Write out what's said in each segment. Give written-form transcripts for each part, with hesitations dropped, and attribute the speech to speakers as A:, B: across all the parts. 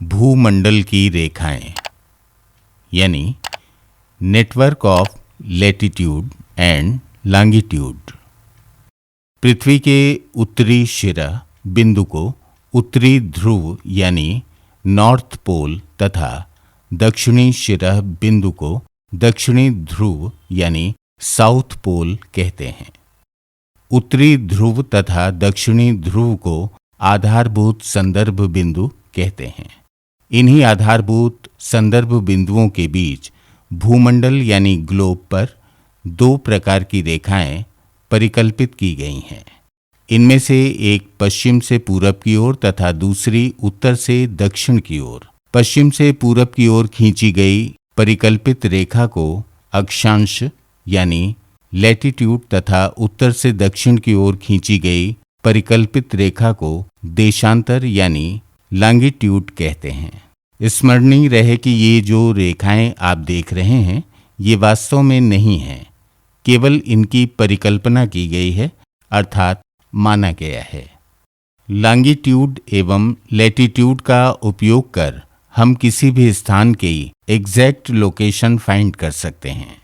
A: भूमंडल की रेखाएं यानी network of latitude and longitude. पृथ्वी के उत्तरी शिरा बिंदु को उत्तरी ध्रुव यानी नॉर्थ पोल तथा दक्षिणी शिरा बिंदु को दक्षिणी ध्रुव यानी साउथ पोल कहते हैं। उत्तरी ध्रुव तथा दक्षिणी ध्रुव को आधारभूत संदर्भ बिंदु कहते हैं। इन्हीं आधारभूत संदर्भ बिंदुओं के बीच भूमंडल यानी ग्लोब पर दो प्रकार की रेखाएं परिकल्पित की गई हैं। इनमें से एक पश्चिम से पूरब की ओर तथा दूसरी उत्तर से दक्षिण की ओर। पश्चिम से पूरब की ओर खींची गई परिकल्पित रेखा को अक्षांश यानी लैटिट्यूड तथा उत्तर से दक्षिण की ओर खींची गई परिकल्पित रेखा को देशांतर यानी लॉन्गिट्यूड कहते हैं। स्मरणीय रहे कि ये जो रेखाएं आप देख रहे हैं ये वास्तव में नहीं हैं, केवल इनकी परिकल्पना की गई है अर्थात माना गया है। लॉन्गिट्यूड एवं लैटिट्यूड का उपयोग कर हम किसी भी स्थान की एग्जैक्ट लोकेशन फाइंड कर सकते हैं।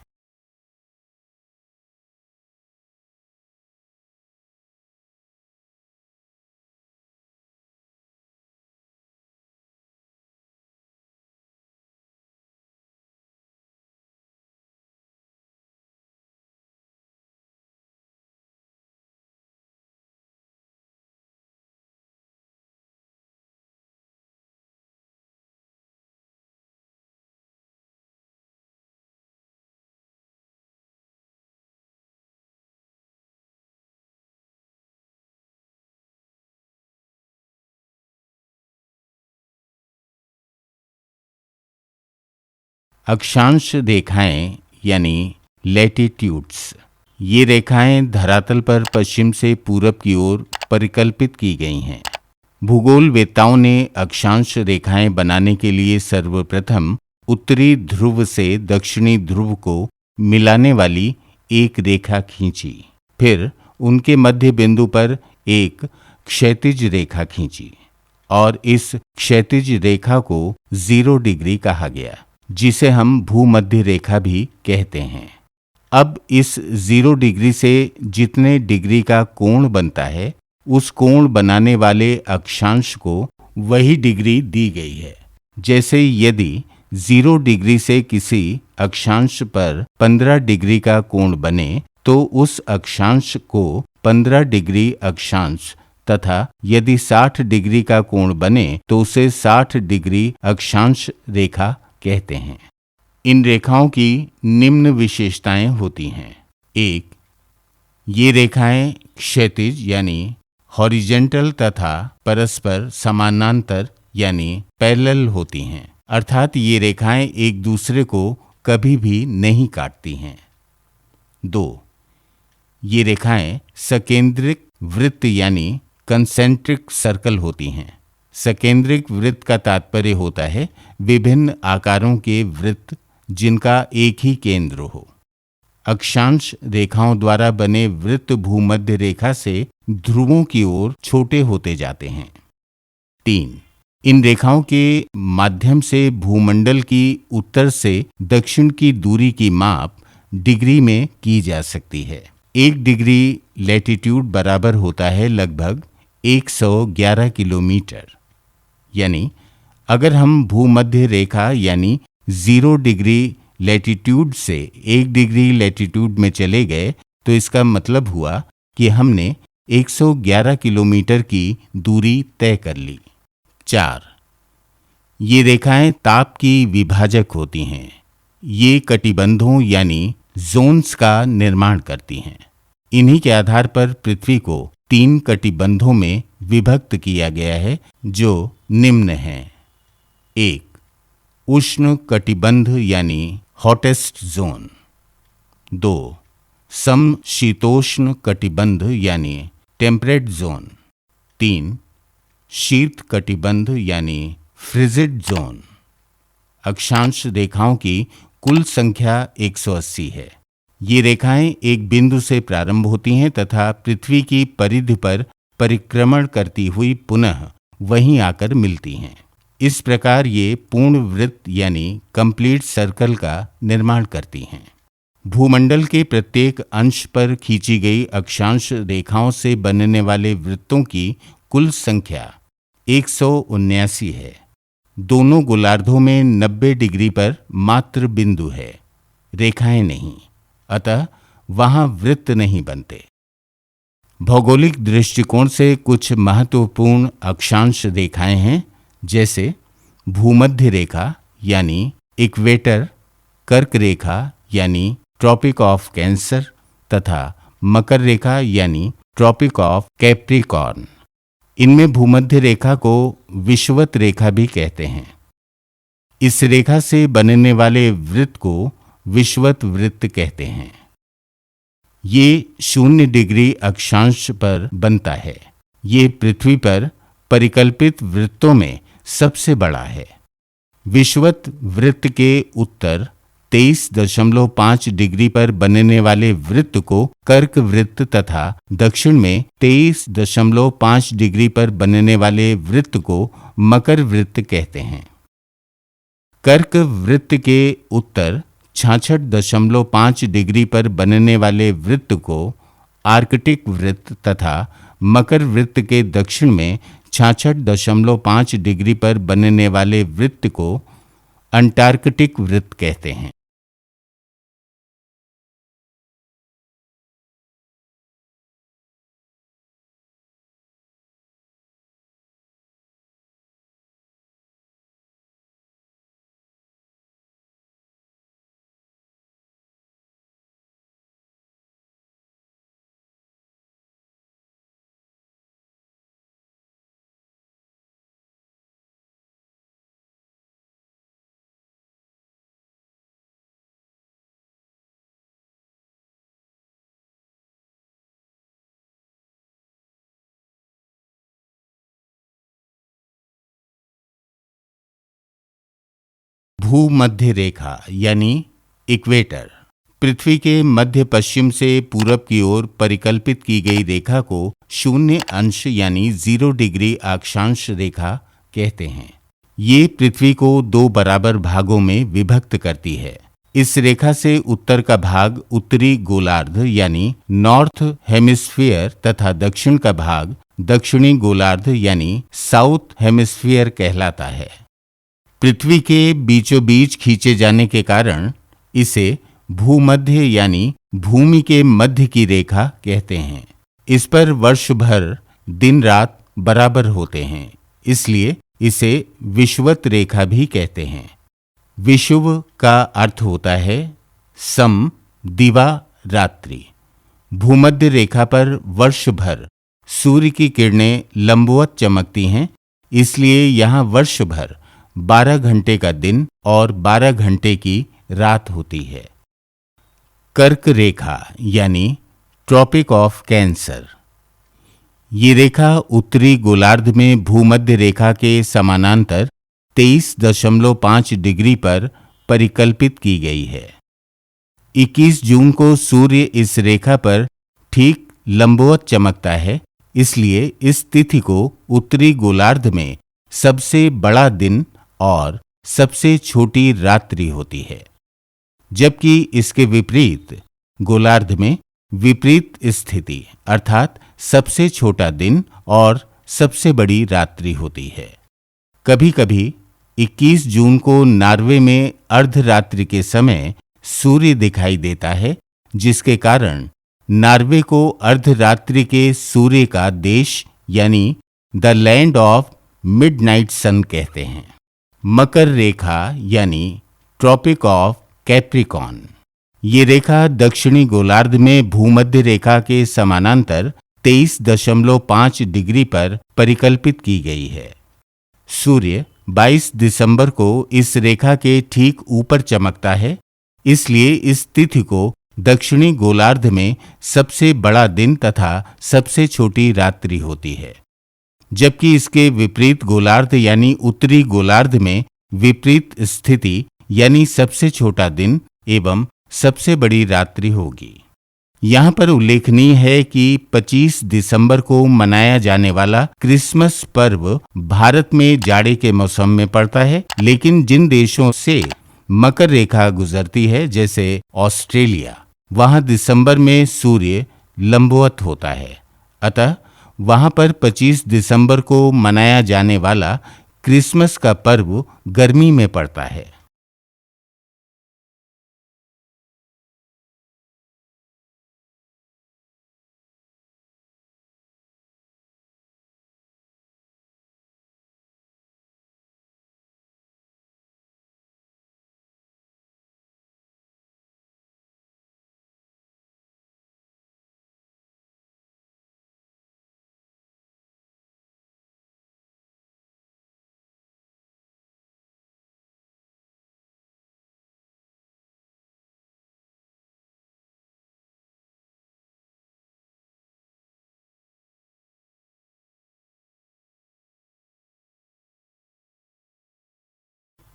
A: अक्षांश रेखाएं यानी लैटिट्यूड्स। ये रेखाएं धरातल पर पश्चिम से पूरब की ओर परिकल्पित की गई हैं। भूगोलवेत्ताओं ने अक्षांश रेखाएं बनाने के लिए सर्वप्रथम उत्तरी ध्रुव से दक्षिणी ध्रुव को मिलाने वाली एक रेखा खींची, फिर उनके मध्य बिंदु पर एक क्षैतिज रेखा खींची और इस क्षैतिज रेखा को 0 डिग्री कहा गया, जिसे हम भूमध्य रेखा भी कहते हैं। अब इस 0 डिग्री से जितने डिग्री का कोण बनता है उस कोण बनाने वाले अक्षांश को वही डिग्री दी गई है। जैसे यदि 0 डिग्री से किसी अक्षांश पर 15 डिग्री का कोण बने तो उस अक्षांश को 15 डिग्री अक्षांश तथा यदि 60 डिग्री का कोण बने तो उसे 60 डिग्री अक्षांश रेखा कहते हैं। इन रेखाओं की निम्न विशेषताएं होती हैं। 1. ये रेखाएं क्षैतिज यानी हॉरिजेंटल तथा परस्पर समानांतर यानी पैरेलल होती हैं, अर्थात ये रेखाएं एक दूसरे को कभी भी नहीं काटती हैं। 2. ये रेखाएं सकेंद्रिक वृत्त यानी कंसेंट्रिक सर्कल होती हैं। सकेंद्रिक वृत्त का तात्पर्य होता है विभिन्न आकारों के वृत्त जिनका एक ही केंद्र हो। अक्षांश रेखाओं द्वारा बने वृत्त भूमध्य रेखा से ध्रुवों की ओर छोटे होते जाते हैं। 3. इन रेखाओं के माध्यम से भूमंडल की उत्तर से दक्षिण की दूरी की माप डिग्री में की जा सकती है। 1 डिग्री लैटिट्यूड बराबर होता है लगभग 111 किलोमीटर। यानी अगर हम भूमध्य रेखा यानी 0 डिग्री लैटिट्यूड से 1 डिग्री लैटिट्यूड में चले गए तो इसका मतलब हुआ कि हमने 111 किलोमीटर की दूरी तय कर ली। 4. ये रेखाएं ताप की विभाजक होती हैं। ये कटिबंधों यानी जोन्स का निर्माण करती हैं। इन्हीं के आधार पर पृथ्वी को 3 कटिबंधों में विभक्त किया गया है जो निम्न हैं। 1. उष्ण कटिबंध यानी हॉटेस्ट जोन। 2. समशीतोष्ण कटिबंध यानी टेम्परेट जोन। 3. शीत कटिबंध यानी फ्रिजिड जोन। अक्षांश रेखाओं की कुल संख्या 180 है। ये रेखाएं एक बिंदु से प्रारंभ होती हैं तथा पृथ्वी की परिधि पर परिक्रमण करती हुई पुनः वहीं आकर मिलती हैं। इस प्रकार ये पूर्ण वृत्त यानी कंप्लीट सर्कल का निर्माण करती हैं। भूमंडल के प्रत्येक अंश पर खींची गई अक्षांश रेखाओं से बनने वाले वृत्तों की कुल संख्या 179 है। दोनों गोलार्धों में 90 डिग्री पर मात्र बिंदु है, रेखाएं नहीं, अतः वहां वृत्त नहीं बनते। भौगोलिक दृष्टिकोण से कुछ महत्वपूर्ण अक्षांश रेखाएं हैं, जैसे भूमध्य रेखा यानी इक्वेटर, कर्क रेखा यानी ट्रॉपिक ऑफ कैंसर तथा मकर रेखा यानी ट्रॉपिक ऑफ कैप्रिकॉर्न। इनमें भूमध्य रेखा को विषुवत रेखा भी कहते हैं। इस रेखा से बनने वाले वृत्त को विषुवत वृत्त कहते हैं। ये 0 डिग्री अक्षांश पर बनता है। ये पृथ्वी पर परिकल्पित वृत्तों में सबसे बड़ा है। विषुवत वृत्त के उत्तर 23.5 डिग्री पर बनने वाले वृत्त को कर्क वृत्त तथा दक्षिण में 23.5 डिग्री पर बनने वाले वृत्त को मकर वृत्त कहते हैं। कर्क वृत्त के उत्तर 66.5 डिग्री पर बनने वाले वृत्त को आर्कटिक वृत्त तथा मकर वृत्त के दक्षिण में 66.5 डिग्री पर बनने वाले वृत्त को अंटार्कटिक वृत्त कहते हैं। भूमध्य रेखा यानी इक्वेटर पृथ्वी के मध्य पश्चिम से पूरब की ओर परिकल्पित की गई रेखा को 0 अंश यानी 0 डिग्री अक्षांश रेखा कहते हैं। ये पृथ्वी को 2 बराबर भागों में विभक्त करती है। इस रेखा से उत्तर का भाग उत्तरी गोलार्ध यानी नॉर्थ हेमिस्फीयर तथा दक्षिण का भाग दक्षिणी गोलार्ध यानी साउथ हेमिस्फीयर कहलाता है। पृथ्वी के बीचों बीच खींचे जाने के कारण इसे भूमध्य यानी भूमि के मध्य की रेखा कहते हैं। इस पर वर्ष भर दिन रात बराबर होते हैं, इसलिए इसे विषुवत रेखा भी कहते हैं। विषुव का अर्थ होता है सम, दिवा, रात्रि। भूमध्य रेखा पर वर्ष भर सूर्य की किरणें लंबवत चमकती हैं, इसलिए यहाँ वर्ष भर 12 घंटे का दिन और 12 घंटे की रात होती है। कर्क रेखा यानी ट्रॉपिक ऑफ कैंसर, ये रेखा उत्तरी गोलार्ध में भूमध्य रेखा के समानांतर 23.5 डिग्री पर परिकल्पित की गई है। 21 जून को सूर्य इस रेखा पर ठीक लंबवत चमकता है, इसलिए इस तिथि को उत्तरी गोलार्ध में सबसे बड़ा दिन और सबसे छोटी रात्रि होती है, जबकि इसके विपरीत गोलार्ध में विपरीत स्थिति अर्थात सबसे छोटा दिन और सबसे बड़ी रात्रि होती है। कभी कभी 21 जून को नॉर्वे में अर्धरात्रि के समय सूर्य दिखाई देता है, जिसके कारण नॉर्वे को अर्धरात्रि के सूर्य का देश यानी द लैंड ऑफ मिडनाइट सन कहते हैं। मकर रेखा यानी ट्रॉपिक ऑफ कैप्रिकॉर्न, ये रेखा दक्षिणी गोलार्ध में भूमध्य रेखा के समानांतर 23.5 डिग्री पर परिकल्पित की गई है। सूर्य 22 दिसंबर को इस रेखा के ठीक ऊपर चमकता है, इसलिए इस तिथि को दक्षिणी गोलार्ध में सबसे बड़ा दिन तथा सबसे छोटी रात्रि होती है, जबकि इसके विपरीत गोलार्ध यानी उत्तरी गोलार्ध में विपरीत स्थिति यानी सबसे छोटा दिन एवं सबसे बड़ी रात्रि होगी। यहाँ पर उल्लेखनीय है कि 25 दिसंबर को मनाया जाने वाला क्रिसमस पर्व भारत में जाड़े के मौसम में पड़ता है, लेकिन जिन देशों से मकर रेखा गुजरती है जैसे ऑस्ट्रेलिया, वहां दिसंबर में सूर्य लंबवत होता है। अतः वहां पर 25 दिसंबर को मनाया जाने वाला क्रिसमस का पर्व गर्मी में पड़ता है।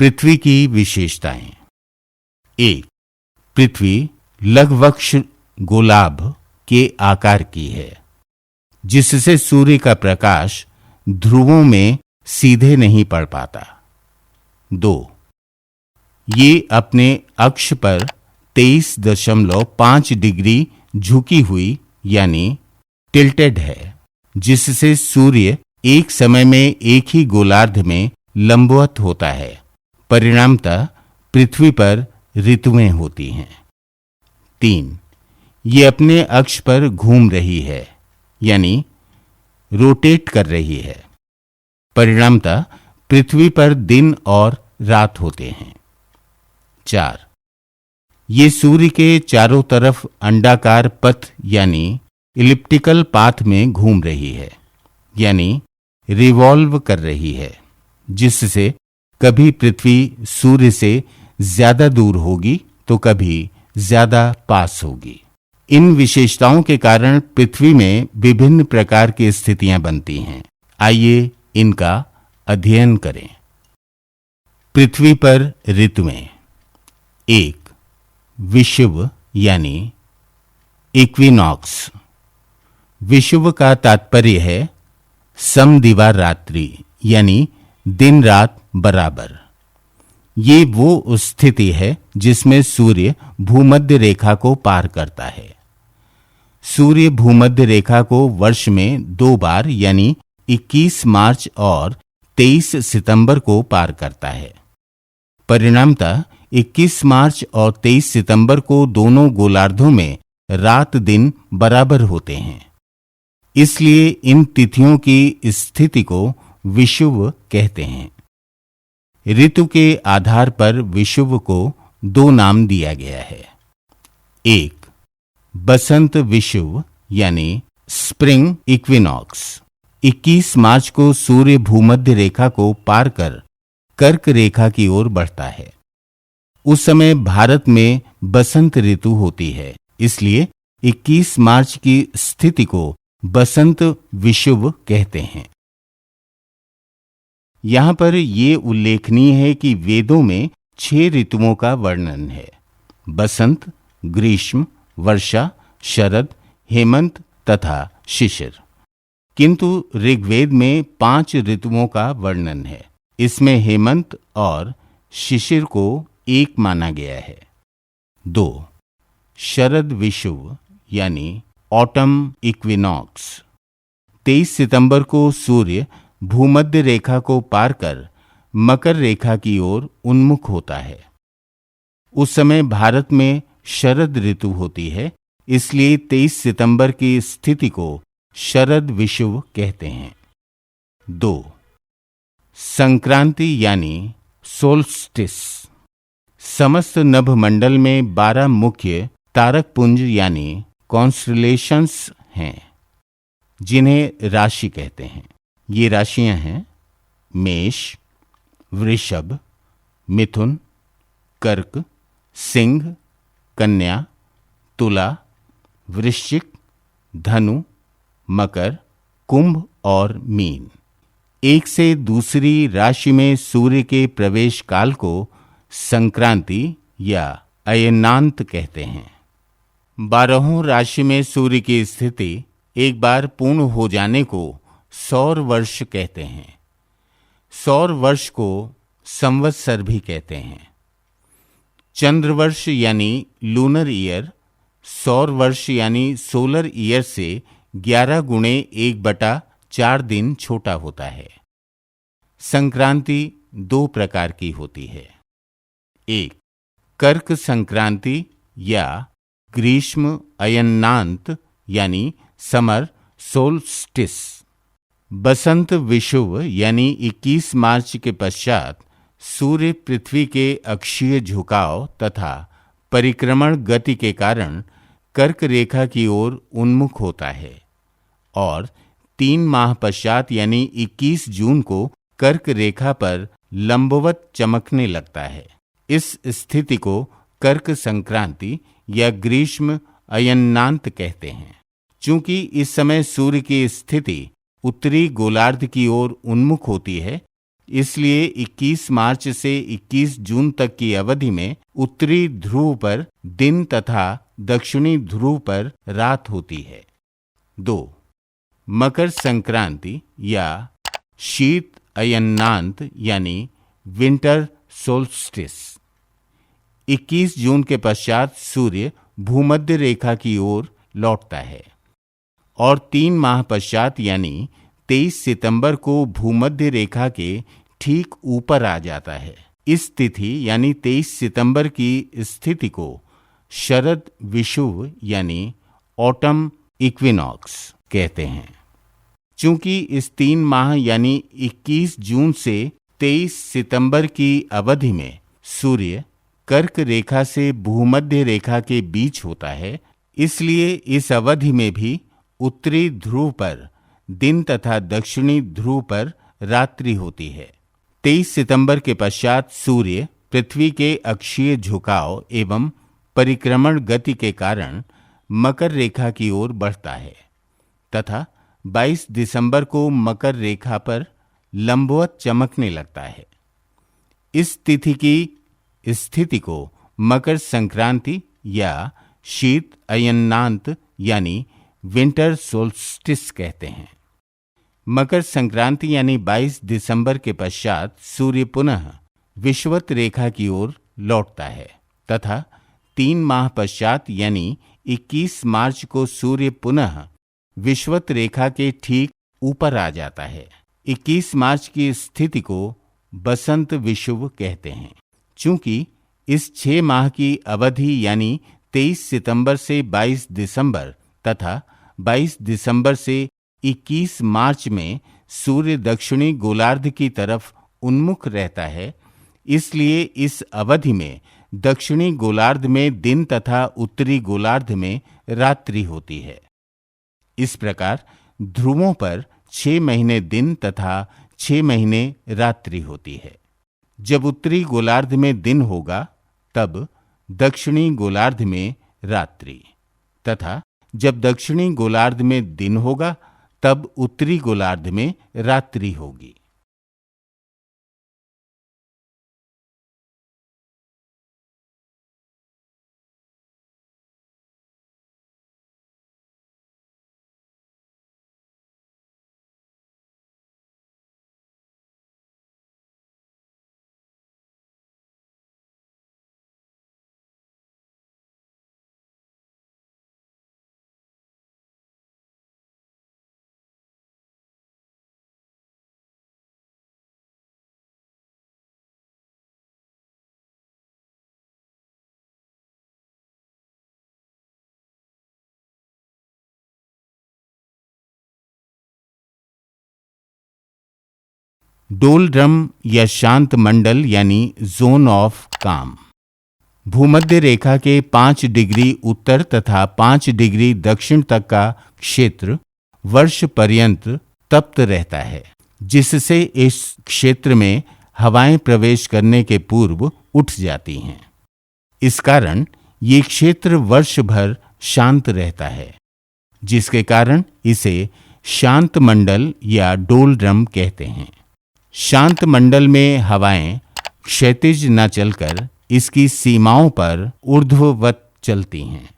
A: पृथ्वी की विशेषताएं। 1. पृथ्वी लघुवक्ष गोलाभ के आकार की है, जिससे सूर्य का प्रकाश ध्रुवों में सीधे नहीं पड़ पाता। 2. ये अपने अक्ष पर 23.5 डिग्री झुकी हुई यानी टिल्टेड है, जिससे सूर्य एक समय में एक ही गोलार्ध में लंबवत होता है। परिणामतः पृथ्वी पर ऋतुएं होती हैं। 3. ये अपने अक्ष पर घूम रही है यानी रोटेट कर रही है। परिणामतः पृथ्वी पर दिन और रात होते हैं। 4. ये सूर्य के चारों तरफ अंडाकार पथ यानी इलिप्टिकल पाथ में घूम रही है यानी रिवॉल्व कर रही है, जिससे कभी पृथ्वी सूर्य से ज्यादा दूर होगी तो कभी ज्यादा पास होगी। इन विशेषताओं के कारण पृथ्वी में विभिन्न प्रकार की स्थितियां बनती हैं। आइए इनका अध्ययन करें। पृथ्वी पर ऋतुएं। 1. विषुव यानी इक्विनॉक्स। विषुव का तात्पर्य है समदिवा रात्रि यानी दिन रात बराबर। ये वो स्थिति है जिसमें सूर्य भूमध्य रेखा को पार करता है। सूर्य भूमध्य रेखा को वर्ष में 2 बार यानी 21 मार्च और 23 सितंबर को पार करता है। परिणामतः 21 मार्च और 23 सितंबर को दोनों गोलार्धों में रात दिन बराबर होते हैं। इसलिए इन तिथियों की स्थिति को विषुव कहते हैं। ऋतु के आधार पर विषुव को 2 नाम दिया गया है। 1. बसंत विषुव यानी स्प्रिंग इक्विनॉक्स। 21 मार्च को सूर्य भूमध्य रेखा को पार कर कर्क रेखा की ओर बढ़ता है। उस समय भारत में बसंत ऋतु होती है, इसलिए 21 मार्च की स्थिति को बसंत विषुव कहते हैं। यहां पर यह उल्लेखनीय है कि वेदों में 6 ऋतुओं का वर्णन है: बसंत, ग्रीष्म, वर्षा, शरद, हेमंत तथा शिशिर। किंतु ऋग्वेद में 5 ऋतुओं का वर्णन है। इसमें हेमंत और शिशिर को एक माना गया है। 2. शरद विषुव यानी ऑटम इक्विनॉक्स। 23 सितंबर को सूर्य भूमध्य रेखा को पार कर मकर रेखा की ओर उन्मुख होता है। उस समय भारत में शरद ऋतु होती है, इसलिए 23 सितंबर की स्थिति को शरद विषुव कहते हैं। 2. संक्रांति यानी सोल्स्टिस। समस्त नभमंडल में 12 मुख्य तारक पुंज यानी कॉन्स्टलेशंस हैं, जिन्हें राशि कहते हैं। ये राशियां हैं मेष, वृषभ, मिथुन, कर्क, सिंह, कन्या, तुला, वृश्चिक, धनु, मकर, कुंभ और मीन। एक से दूसरी राशि में सूर्य के प्रवेश काल को संक्रांति या अयनांत कहते हैं। बारहों राशि में सूर्य की स्थिति एक बार पूर्ण हो जाने को सौर वर्ष कहते हैं। सौर वर्ष को संवत्सर भी कहते हैं। चंद्रवर्ष यानी लूनर ईयर सौर वर्ष यानी सोलर ईयर से 11 गुणे 1/4 दिन छोटा होता है। संक्रांति दो प्रकार की होती है। एक कर्क संक्रांति या ग्रीष्म अयनांत यानी समर सोल्स्टिस। बसंत विषुव यानी 21 मार्च के पश्चात सूर्य पृथ्वी के अक्षीय झुकाव तथा परिक्रमण गति के कारण कर्क रेखा की ओर उन्मुख होता है और 3 माह पश्चात यानी 21 जून को कर्क रेखा पर लंबवत चमकने लगता है। इस स्थिति को कर्क संक्रांति या ग्रीष्म अयनांत कहते हैं। चूंकि इस समय सूर्य की स्थिति उत्तरी गोलार्ध की ओर उन्मुख होती है, इसलिए 21 मार्च से 21 जून तक की अवधि में उत्तरी ध्रुव पर दिन तथा दक्षिणी ध्रुव पर रात होती है। 2 मकर संक्रांति या शीत अयनांत यानी विंटर सोल्स्टिस। 21 जून के पश्चात सूर्य भूमध्य रेखा की ओर लौटता है और 3 माह पश्चात यानी 23 सितंबर को भूमध्य रेखा के ठीक ऊपर आ जाता है। इस तिथि यानी 23 सितंबर की स्थिति को शरद विषुव यानी ऑटम इक्विनॉक्स कहते हैं। चूंकि इस 3 माह यानी 21 जून से 23 सितंबर की अवधि में सूर्य कर्क रेखा से भूमध्य रेखा के बीच होता है, इसलिए इस अवधि में भी उत्तरी ध्रुव पर दिन तथा दक्षिणी ध्रुव पर रात्रि होती है। 23 सितंबर के पश्चात सूर्य पृथ्वी के अक्षीय झुकाव एवं परिक्रमण गति के कारण मकर रेखा की ओर बढ़ता है तथा 22 दिसंबर को मकर रेखा पर लंबवत चमकने लगता है। इस तिथि की स्थिति को मकर संक्रांति या शीत अयनांत यानी विंटर सोल्स्टिस कहते हैं। मकर संक्रांति यानी 22 दिसंबर के पश्चात सूर्य पुनः विषुवत रेखा की ओर लौटता है तथा 3 माह पश्चात यानी 21 मार्च को सूर्य पुनः विषुवत रेखा के ठीक ऊपर आ जाता है। 21 मार्च की स्थिति को बसंत विषुव कहते हैं। चूंकि इस 6 माह की अवधि यानी 23 सितंबर से 22 दिसंबर तथा 22 दिसंबर से 21 मार्च में सूर्य दक्षिणी गोलार्ध की तरफ उन्मुख रहता है, इसलिए इस अवधि में दक्षिणी गोलार्ध में दिन तथा उत्तरी गोलार्ध में रात्रि होती है। इस प्रकार ध्रुवों पर 6 महीने दिन तथा 6 महीने रात्रि होती है। जब उत्तरी गोलार्ध में दिन होगा तब दक्षिणी गोलार्ध में रात्रि तथा जब दक्षिणी गोलार्ध में दिन होगा तब उत्तरी गोलार्ध में रात्रि होगी। डोलड्रम या शांत मंडल यानी जोन ऑफ काम। भूमध्य रेखा के 5 डिग्री उत्तर तथा 5 डिग्री दक्षिण तक का क्षेत्र वर्ष पर्यंत तप्त रहता है, जिससे इस क्षेत्र में हवाएं प्रवेश करने के पूर्व उठ जाती हैं। इस कारण ये क्षेत्र वर्ष भर शांत रहता है, जिसके कारण इसे शांत मंडल या डोलड्रम कहते हैं। शांत मंडल में हवाएं क्षैतिज न चलकर इसकी सीमाओं पर ऊर्ध्ववत चलती हैं।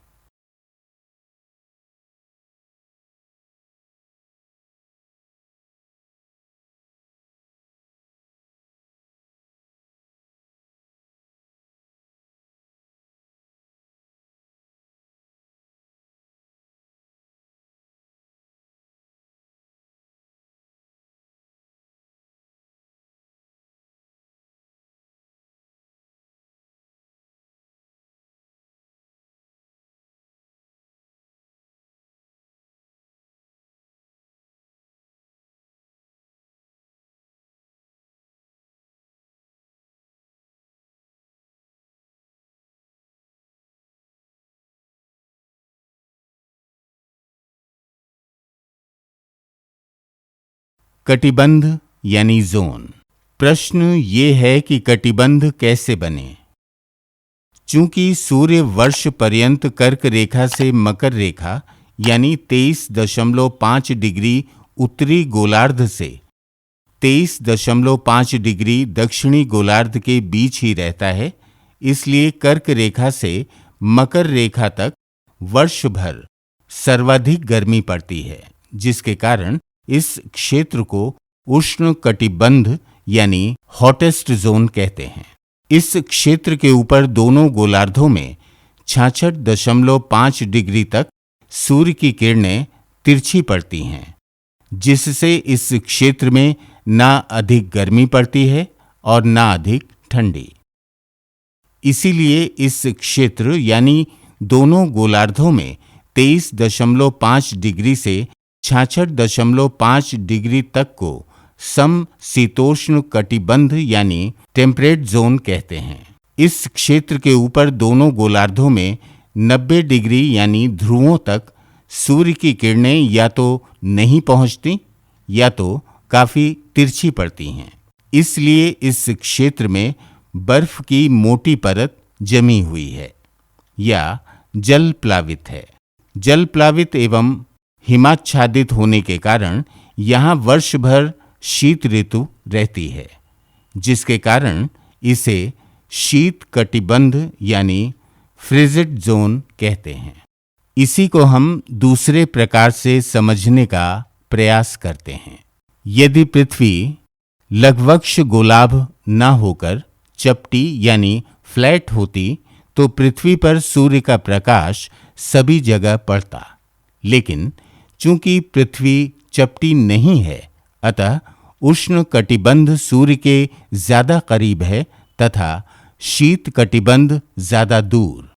A: कटिबंध यानी जोन। प्रश्न ये है कि कटिबंध कैसे बने। चूंकि सूर्य वर्ष पर्यंत कर्क रेखा से मकर रेखा यानी 23.5 डिग्री उत्तरी गोलार्ध से 23.5 डिग्री दक्षिणी गोलार्ध के बीच ही रहता है, इसलिए कर्क रेखा से मकर रेखा तक वर्ष भर सर्वाधिक गर्मी पड़ती है, जिसके कारण इस क्षेत्र को उष्ण कटिबंध यानी हॉटेस्ट जोन कहते हैं। इस क्षेत्र के ऊपर दोनों गोलार्धों में 66.5 डिग्री तक सूर्य की किरणें तिरछी पड़ती हैं, जिससे इस क्षेत्र में ना अधिक गर्मी पड़ती है और ना अधिक ठंडी। इसीलिए इस क्षेत्र यानी दोनों गोलार्धों में 23.5 डिग्री से 66.5 डिग्री तक को समशीतोष्ण कटिबंध यानी टेम्परेट जोन कहते हैं। इस क्षेत्र के ऊपर दोनों गोलार्धों में 90 डिग्री यानी ध्रुवों तक सूर्य की किरणें या तो नहीं पहुंचती या तो काफी तिरछी पड़ती हैं। इसलिए इस क्षेत्र में बर्फ की मोटी परत जमी हुई है या जल प्लावित है। जल प्लावित एवं हिमाच्छादित होने के कारण यहाँ वर्ष भर शीत ऋतु रहती है, जिसके कारण इसे शीत कटिबंध यानी फ्रिजिड जोन कहते हैं। इसी को हम दूसरे प्रकार से समझने का प्रयास करते हैं। यदि पृथ्वी लघ्वक्ष गोलाभ न होकर चपटी यानी फ्लैट होती तो पृथ्वी पर सूर्य का प्रकाश सभी जगह पड़ता, लेकिन चूंकि पृथ्वी चपटी नहीं है, अतः उष्ण कटिबंध सूर्य के ज्यादा करीब है तथा शीत कटिबंध ज्यादा दूर।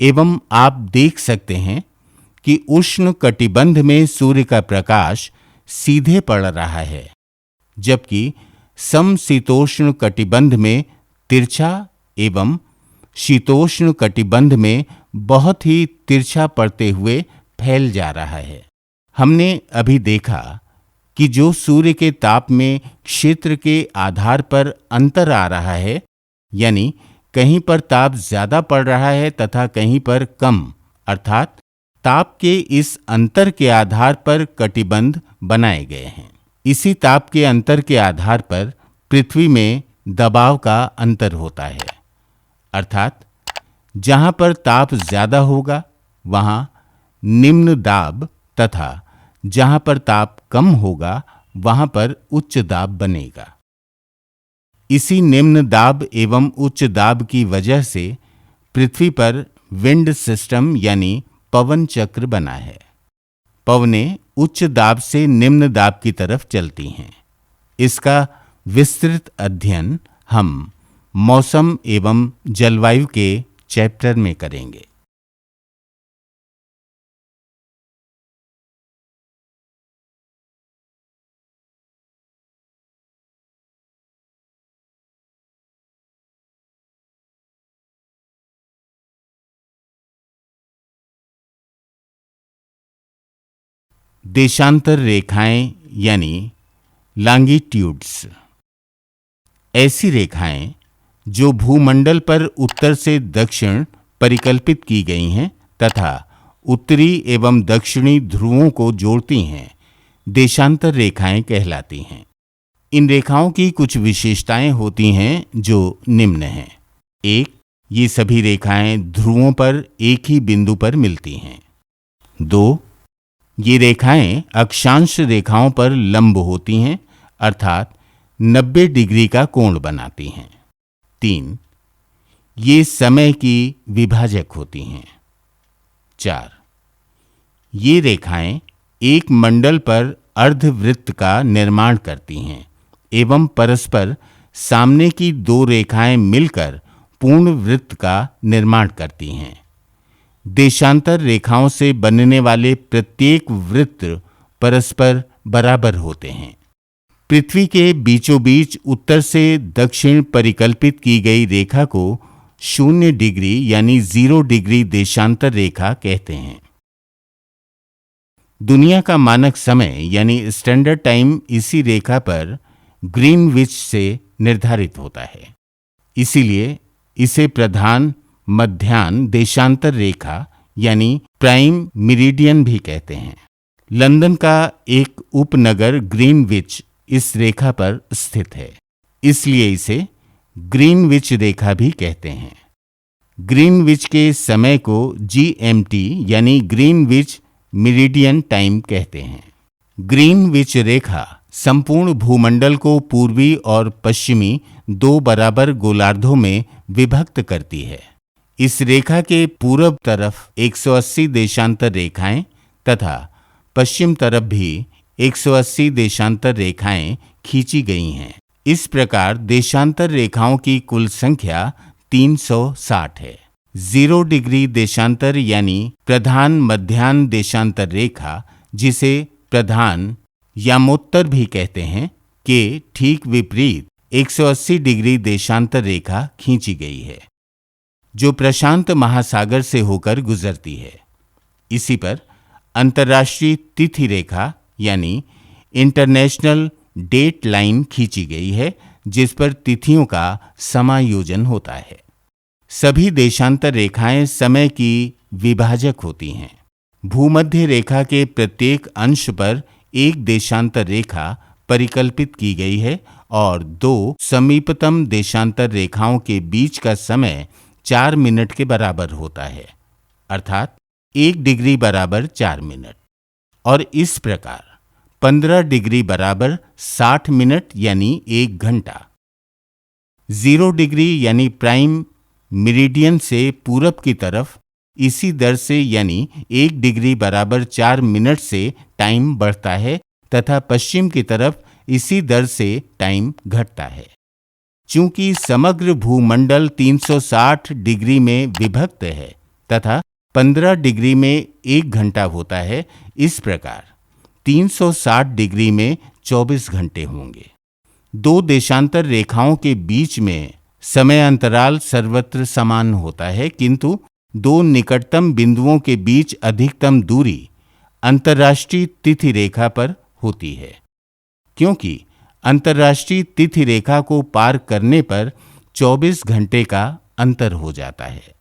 A: एवं आप देख सकते हैं कि उष्ण कटिबंध में सूर्य का प्रकाश सीधे पड़ रहा है, जबकि समशीतोष्ण कटिबंध में तिरछा एवं शीतोष्ण कटिबंध में बहुत ही तिरछा पड़ते हुए फैल जा रहा है। हमने अभी देखा कि जो सूर्य के ताप में क्षेत्र के आधार पर अंतर आ रहा है, यानी कहीं पर ताप ज्यादा पड़ रहा है तथा कहीं पर कम, अर्थात ताप के इस अंतर के आधार पर कटिबंध बनाए गए हैं। इसी ताप के अंतर के आधार पर पृथ्वी में दबाव का अंतर होता है, अर्थात जहां पर ताप ज्यादा होगा वहां निम्न दाब तथा जहां पर ताप कम होगा वहां पर उच्च दाब बनेगा। इसी निम्न दाब एवं उच्च दाब की वजह से पृथ्वी पर विंड सिस्टम यानी पवन चक्र बना है। पवनें उच्च दाब से निम्न दाब की तरफ चलती हैं। इसका विस्तृत अध्ययन हम मौसम एवं जलवायु के चैप्टर में करेंगे। देशांतर रेखाएं यानी लॉन्गिट्यूड्स ऐसी रेखाएं जो भूमंडल पर उत्तर से दक्षिण परिकल्पित की गई हैं तथा उत्तरी एवं दक्षिणी ध्रुवों को जोड़ती हैं, देशांतर रेखाएं कहलाती हैं। इन रेखाओं की कुछ विशेषताएं होती हैं जो निम्न हैं। 1. ये सभी रेखाएं ध्रुवों पर एक ही बिंदु पर मिलती हैं। 2. ये रेखाएं अक्षांश रेखाओं पर लंब होती हैं, अर्थात 90 डिग्री का कोण बनाती हैं। 3. ये समय की विभाजक होती हैं। 4. ये रेखाएं एक मंडल पर अर्धवृत्त का निर्माण करती हैं एवं परस्पर सामने की दो रेखाएं मिलकर पूर्ण वृत्त का निर्माण करती हैं। देशांतर रेखाओं से बनने वाले प्रत्येक वृत्त परस्पर बराबर होते हैं। पृथ्वी के बीचों बीच उत्तर से दक्षिण परिकल्पित की गई रेखा को 0 डिग्री यानी 0 डिग्री देशांतर रेखा कहते हैं। दुनिया का मानक समय यानी स्टैंडर्ड टाइम इसी रेखा पर ग्रीनविच से निर्धारित होता है। इसीलिए इसे प्रधान मध्याह्न देशांतर रेखा यानी प्राइम मेरिडियन भी कहते हैं। लंदन का एक उपनगर ग्रीनविच इस रेखा पर स्थित है, इसलिए इसे ग्रीनविच रेखा भी कहते हैं। ग्रीनविच के समय को जीएमटी यानी ग्रीनविच मेरिडियन टाइम कहते हैं। ग्रीनविच रेखा संपूर्ण भूमंडल को पूर्वी और पश्चिमी दो बराबर गोलार्धों में विभक्त करती है। इस रेखा के पूर्व तरफ 180 देशांतर रेखाएं तथा पश्चिम तरफ भी 180 देशांतर रेखाएं खींची गई हैं। इस प्रकार देशांतर रेखाओं की कुल संख्या 360 है। 0 डिग्री देशांतर यानी प्रधान मध्याह्न देशांतर रेखा, जिसे प्रधान यामोत्तर भी कहते हैं, के ठीक विपरीत 180 डिग्री देशांतर रेखा खींची गई है, जो प्रशांत महासागर से होकर गुजरती है। इसी पर अंतर्राष्ट्रीय तिथि रेखा यानी इंटरनेशनल डेट लाइन खींची गई है, जिस पर तिथियों का समायोजन होता है। सभी देशांतर रेखाएं समय की विभाजक होती हैं। भूमध्य रेखा के प्रत्येक अंश पर एक देशांतर रेखा परिकल्पित की गई है और दो समीपतम देशांतर रेखाओं के बीच का समय 4 मिनट के बराबर होता है, अर्थात 1 डिग्री बराबर 4 मिनट। और इस प्रकार 15 डिग्री बराबर 60 मिनट यानी 1 घंटा। 0 डिग्री यानी प्राइम मेरिडियन से पूरब की तरफ इसी दर से यानी 1 डिग्री बराबर 4 मिनट से टाइम बढ़ता है तथा पश्चिम की तरफ इसी दर से टाइम घटता है। चूंकि समग्र भूमंडल 360 डिग्री में विभक्त है तथा 15 डिग्री में 1 घंटा होता है, इस प्रकार 360 डिग्री में 24 घंटे होंगे। दो देशांतर रेखाओं के बीच में समय अंतराल सर्वत्र समान होता है, किंतु दो निकटतम बिंदुओं के बीच अधिकतम दूरी अंतर्राष्ट्रीय तिथि रेखा पर होती है, क्योंकि अंतर्राष्ट्रीय तिथि रेखा को पार करने पर 24 घंटे का अंतर हो जाता है।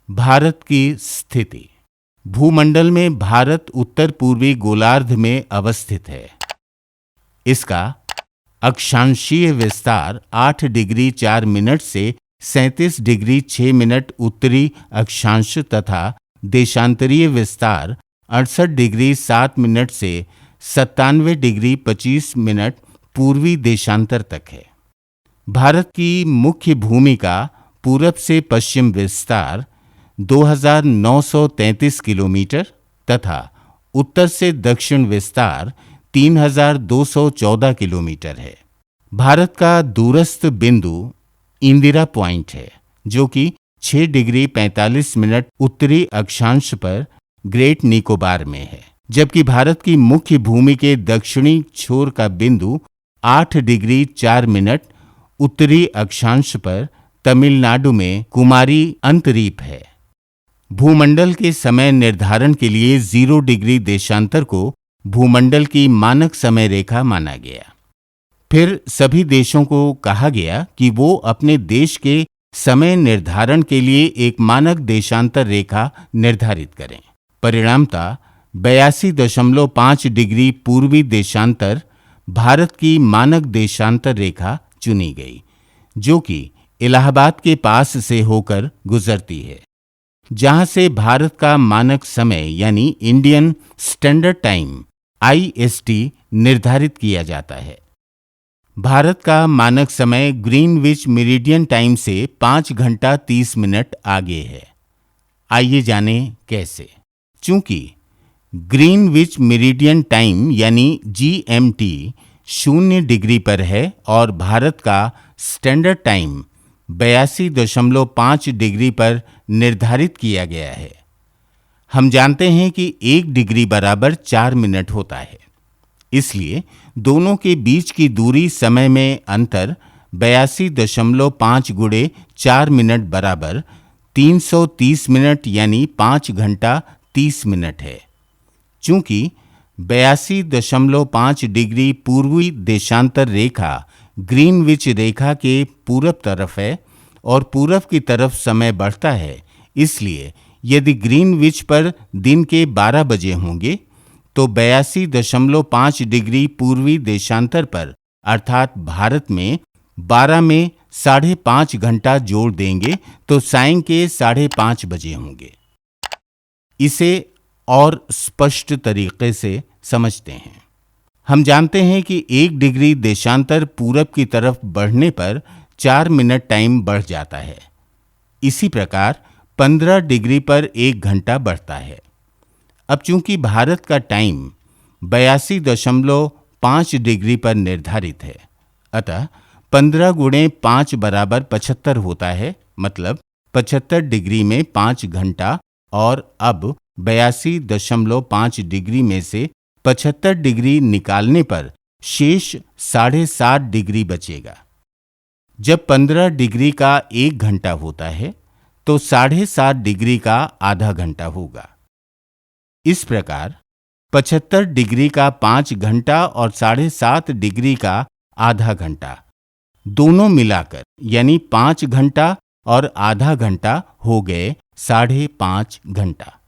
A: भारत की स्थिति। भूमंडल में भारत उत्तर पूर्वी गोलार्ध में अवस्थित है। इसका अक्षांशीय विस्तार 8 डिग्री 4 मिनट से 37 डिग्री 6 मिनट उत्तरी अक्षांश तथा देशांतरीय विस्तार 68 डिग्री 7 मिनट से 97 डिग्री 25 मिनट पूर्वी देशांतर तक है। भारत की मुख्य भूमि का पूरब से पश्चिम विस्तार 2933 किलोमीटर तथा उत्तर से दक्षिण विस्तार 3214 किलोमीटर है। भारत का दूरस्थ बिंदु इंदिरा पॉइंट है, जो कि 6 डिग्री 45 मिनट उत्तरी अक्षांश पर ग्रेट निकोबार में है, जबकि भारत की मुख्य भूमि के दक्षिणी छोर का बिंदु 8 डिग्री 4 मिनट उत्तरी अक्षांश पर तमिलनाडु में कुमारी अंतरीप है। भूमंडल के समय निर्धारण के लिए 0 डिग्री देशांतर को भूमंडल की मानक समय रेखा माना गया। फिर सभी देशों को कहा गया कि वो अपने देश के समय निर्धारण के लिए एक मानक देशांतर रेखा निर्धारित करें। परिणामतः 82.5 डिग्री पूर्वी देशांतर भारत की मानक देशांतर रेखा चुनी गई, जो कि इलाहाबाद के पास से होकर गुजरती है, जहां से भारत का मानक समय यानी इंडियन स्टैंडर्ड टाइम IST निर्धारित किया जाता है। भारत का मानक समय ग्रीनविच मेरिडियन टाइम से 5 घंटा 30 मिनट आगे है। आइए जानें कैसे। चूंकि ग्रीनविच मेरिडियन टाइम यानी GMT 0 डिग्री पर है और भारत का स्टैंडर्ड टाइम 82.5 डिग्री पर निर्धारित किया गया है। हम जानते हैं कि 1 डिग्री बराबर 4 मिनट होता है, इसलिए दोनों के बीच की दूरी समय में अंतर 82.5 गुणे 4 मिनट बराबर 330 मिनट यानी 5 घंटा 30 मिनट है। चूंकि 82.5 डिग्री पूर्वी देशांतर रेखा ग्रीनविच रेखा के पूरब तरफ है और पूरब की तरफ समय बढ़ता है, इसलिए यदि ग्रीनविच पर दिन के 12 बजे होंगे तो 82.5 डिग्री पूर्वी देशांतर पर अर्थात भारत में 12 में 5.5 घंटा जोड़ देंगे तो सायं के 5:30 बजे होंगे। इसे और स्पष्ट तरीके से समझते हैं। हम जानते हैं कि 1 डिग्री देशांतर पूरब की तरफ बढ़ने पर 4 मिनट टाइम बढ़ जाता है। इसी प्रकार 15 डिग्री पर 1 घंटा बढ़ता है। अब चूंकि भारत का टाइम 82.5 डिग्री पर निर्धारित है, अतः 15 गुणे 5 बराबर 75 होता है, मतलब 75 डिग्री में 5 घंटा। और अब 82.5 डिग्री में से 75 डिग्री निकालने पर शेष 7.5 डिग्री बचेगा। जब 15 डिग्री का 1 घंटा होता है तो 7.5 डिग्री का आधा घंटा होगा। इस प्रकार 75 डिग्री का 5 घंटा और 7.5 डिग्री का आधा घंटा दोनों मिलाकर यानी 5 घंटा और आधा घंटा हो गए 5.5 घंटा।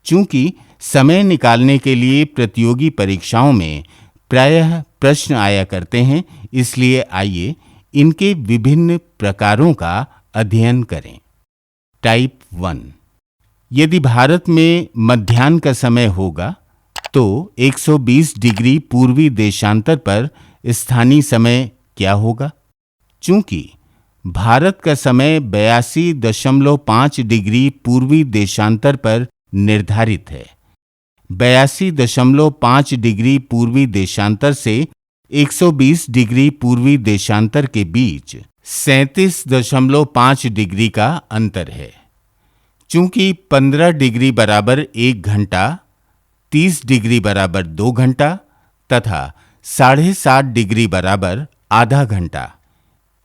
A: चूंकि समय निकालने के लिए प्रतियोगी परीक्षाओं में प्रायः प्रश्न आया करते हैं, इसलिए आइए इनके विभिन्न प्रकारों का अध्ययन करें। टाइप 1। यदि भारत में मध्याह्न का समय होगा तो 120 डिग्री पूर्वी देशांतर पर स्थानीय समय क्या होगा? चूंकि भारत का समय 82.5 डिग्री पूर्वी देशांतर पर निर्धारित है, 82.5 डिग्री पूर्वी देशांतर से 120 डिग्री पूर्वी देशांतर के बीच 37.5 डिग्री का अंतर है। चूंकि 15 डिग्री बराबर 1 घंटा, 30 डिग्री बराबर 2 घंटा तथा 7.5 डिग्री बराबर आधा घंटा,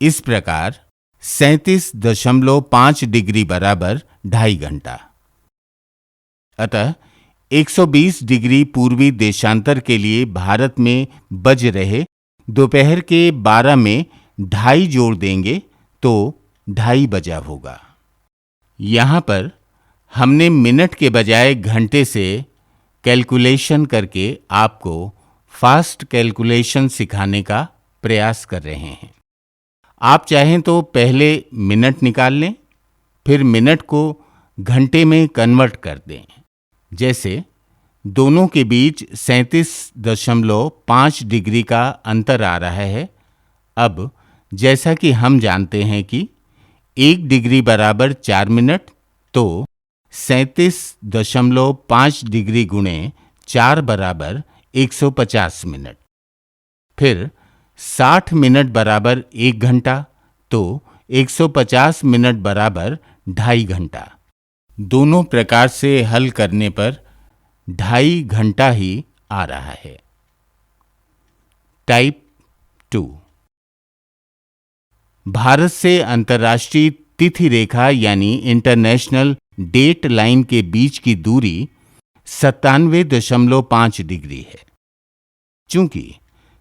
A: इस प्रकार 37.5 डिग्री बराबर 2.5 घंटा। अतः 120 डिग्री पूर्वी देशांतर के लिए भारत में बज रहे दोपहर के 12 में 2.5 जोड़ देंगे तो 2.5 बजा होगा। यहाँ पर हमने मिनट के बजाय घंटे से कैलकुलेशन करके आपको फास्ट कैलकुलेशन सिखाने का प्रयास कर रहे हैं। आप चाहें तो पहले मिनट निकाल लें, फिर मिनट को घंटे में कन्वर्ट कर दें। जैसे दोनों के बीच 37.5 डिग्री का अंतर आ रहा है। अब जैसा कि हम जानते हैं कि 1 डिग्री बराबर 4 मिनट, तो 37.5 डिग्री गुणे 4 बराबर 150 मिनट। फिर 60 मिनट बराबर 1 घंटा, तो 150 मिनट बराबर 2.5 घंटा। दोनों प्रकार से हल करने पर 2.5 घंटा ही आ रहा है। टाइप 2, भारत से अंतर्राष्ट्रीय तिथि रेखा यानी इंटरनेशनल डेट लाइन के बीच की दूरी 97.5 डिग्री है। चूंकि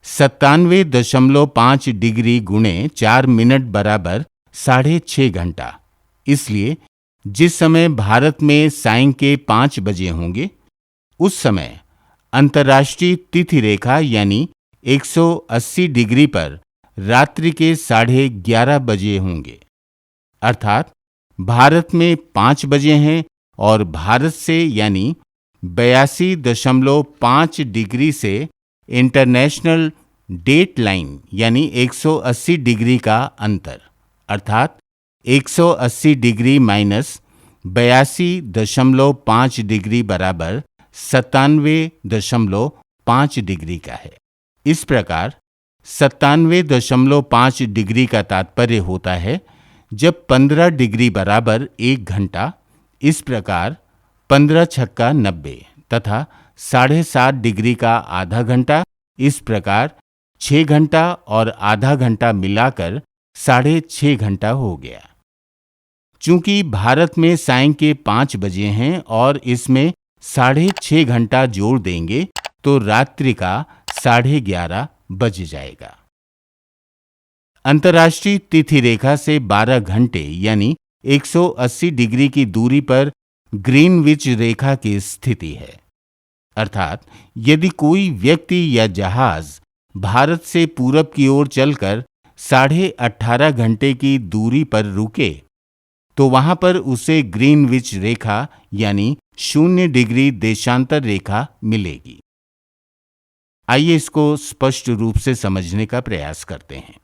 A: 97.5 डिग्री गुणे 4 मिनट बराबर 6.5 घंटा, इसलिए जिस समय भारत में सायं के 5 बजे होंगे, उस समय अंतर्राष्ट्रीय तिथि रेखा यानी 180 डिग्री पर रात्रि के 11:30 बजे होंगे। अर्थात भारत में 5 बजे हैं और भारत से यानी 82.5 डिग्री से इंटरनेशनल डेट लाइन यानी 180 डिग्री का अंतर, अर्थात 180 डिग्री माइनस 82.5 डिग्री बराबर 97.5 डिग्री का है। इस प्रकार 97.5 डिग्री का तात्पर्य होता है जब 15 डिग्री बराबर 1 घंटा, इस प्रकार 15 छक्का 90 तथा 7.5 डिग्री का आधा घंटा, इस प्रकार 6 घंटा और आधा घंटा मिलाकर 6.5 घंटा हो गया। चूंकि भारत में सायं के 5 बजे हैं और इसमें 6.5 घंटा जोड़ देंगे तो रात्रि का 11:30 बज जाएगा। अंतर्राष्ट्रीय तिथि रेखा से 12 घंटे यानी 180 डिग्री की दूरी पर ग्रीनविच रेखा की स्थिति है। अर्थात यदि कोई व्यक्ति या जहाज भारत से पूरब की ओर चलकर 18.5 घंटे की दूरी पर रुके, तो वहां पर उसे ग्रीनविच रेखा यानी 0 डिग्री देशांतर रेखा मिलेगी। आइए इसको स्पष्ट रूप से समझने का प्रयास करते हैं।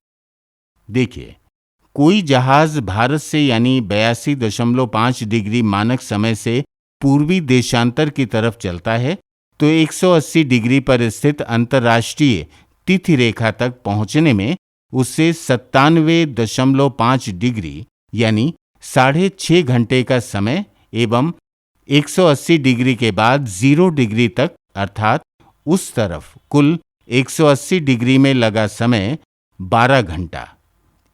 A: देखिए, कोई जहाज भारत से यानी 82.5 डिग्री मानक समय से पूर्वी देशांतर की तरफ चलता है तो 180 डिग्री पर स्थित अंतर्राष्ट्रीय तिथि रेखा तक पहुंचने में उससे 97.5 डिग्री यानी 6.5 घंटे का समय एवं 180 डिग्री के बाद 0 डिग्री तक अर्थात उस तरफ कुल 180 डिग्री में लगा समय 12 घंटा।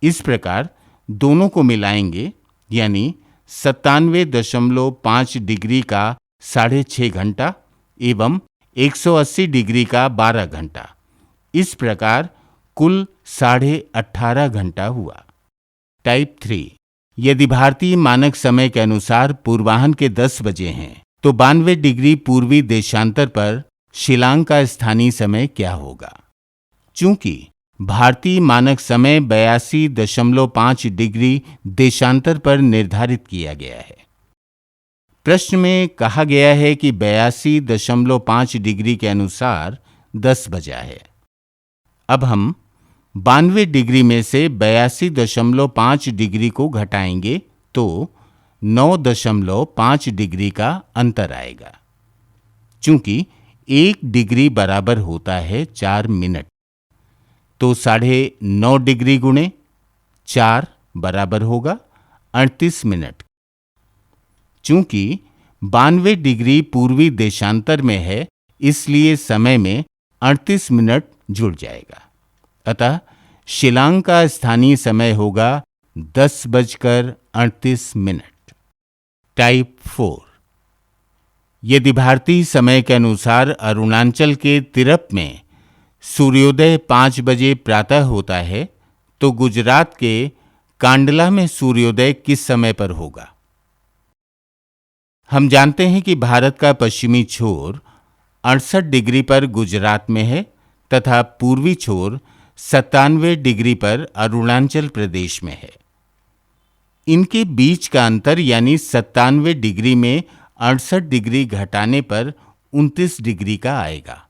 A: इस प्रकार दोनों को मिलाएंगे यानी 97.5 डिग्री का 6.5 घंटा एवं 180 डिग्री का 12 घंटा, इस प्रकार कुल 18.5 घंटा हुआ। टाइप 3, यदि भारतीय मानक समय के अनुसार पूर्वाह्न के 10 बजे हैं तो 92 डिग्री पूर्वी देशांतर पर शिलांग का स्थानीय समय क्या होगा? चूंकि भारतीय मानक समय 82.5 डिग्री देशांतर पर निर्धारित किया गया है। प्रश्न में कहा गया है कि 82.5 डिग्री के अनुसार 10 बजा है। अब हम 92 डिग्री में से 82.5 डिग्री को घटाएंगे तो 9.5 डिग्री का अंतर आएगा। चूंकि 1 डिग्री बराबर होता है 4 मिनट, तो 9.5 डिग्री गुणे 4 बराबर होगा 38 मिनट। चूंकि 92 डिग्री पूर्वी देशांतर में है, इसलिए समय में 38 मिनट जुड़ जाएगा। अतः शिलांग का स्थानीय समय होगा 10:38। टाइप 4, यदि भारतीय समय के अनुसार अरुणाचल के तिरप में सूर्योदय 5 बजे प्रातः होता है तो गुजरात के कांडला में सूर्योदय किस समय पर होगा? हम जानते हैं कि भारत का पश्चिमी छोर 68 डिग्री पर गुजरात में है तथा पूर्वी छोर 97 डिग्री पर अरुणाचल प्रदेश में है। इनके बीच का अंतर यानी 97 डिग्री में 68 डिग्री घटाने पर 29 डिग्री का आएगा।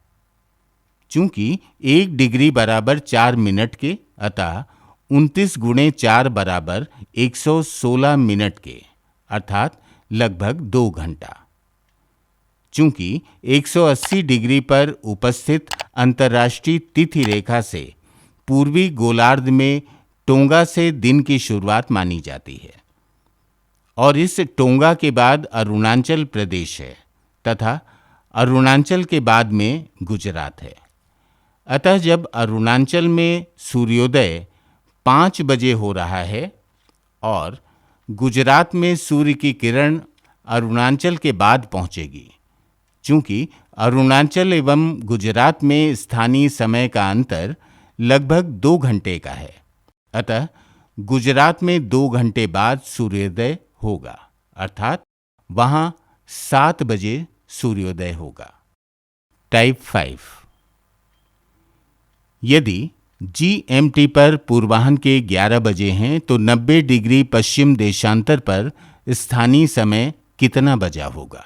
A: चूंकि 1 डिग्री बराबर 4 मिनट के, अतः 29 गुणे 4 बराबर 116 मिनट के, अर्थात लगभग 2 घंटा। चूंकि 180 डिग्री पर उपस्थित अंतर्राष्ट्रीय तिथि रेखा से पूर्वी गोलार्ध में टोंगा से दिन की शुरुआत मानी जाती है और इस टोंगा के बाद अरुणाचल प्रदेश है तथा अरुणाचल के बाद में गुजरात है। अतः जब अरुणाचल में सूर्योदय 5 बजे हो रहा है और गुजरात में सूर्य की किरण अरुणाचल के बाद पहुंचेगी, चूंकि अरुणाचल एवं गुजरात में स्थानीय समय का अंतर लगभग 2 घंटे का है, अतः गुजरात में 2 घंटे बाद सूर्योदय होगा, अर्थात वहां 7 बजे सूर्योदय होगा। टाइप 5, यदि GMT पर पूर्वाह्न के 11 बजे हैं तो 90 डिग्री पश्चिम देशांतर पर स्थानीय समय कितना बजा होगा?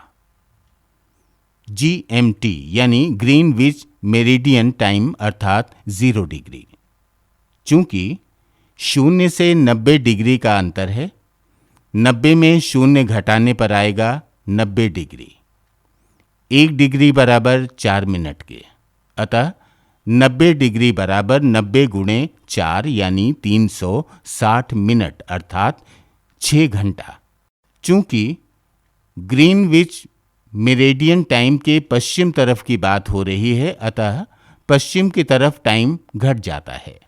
A: GMT यानी ग्रीनविच मेरिडियन टाइम अर्थात 0 डिग्री। चूंकि 0 से 90 डिग्री का अंतर है, 90 में 0 घटाने पर आएगा 90 डिग्री। 1 डिग्री बराबर 4 मिनट के, अतः 90 डिग्री बराबर 90 गुणे 4 यानी 360 मिनट अर्थात 6 घंटा। चूंकि ग्रीनविच मेरिडियन टाइम के पश्चिम तरफ की बात हो रही है, अतः पश्चिम की तरफ टाइम घट जाता है,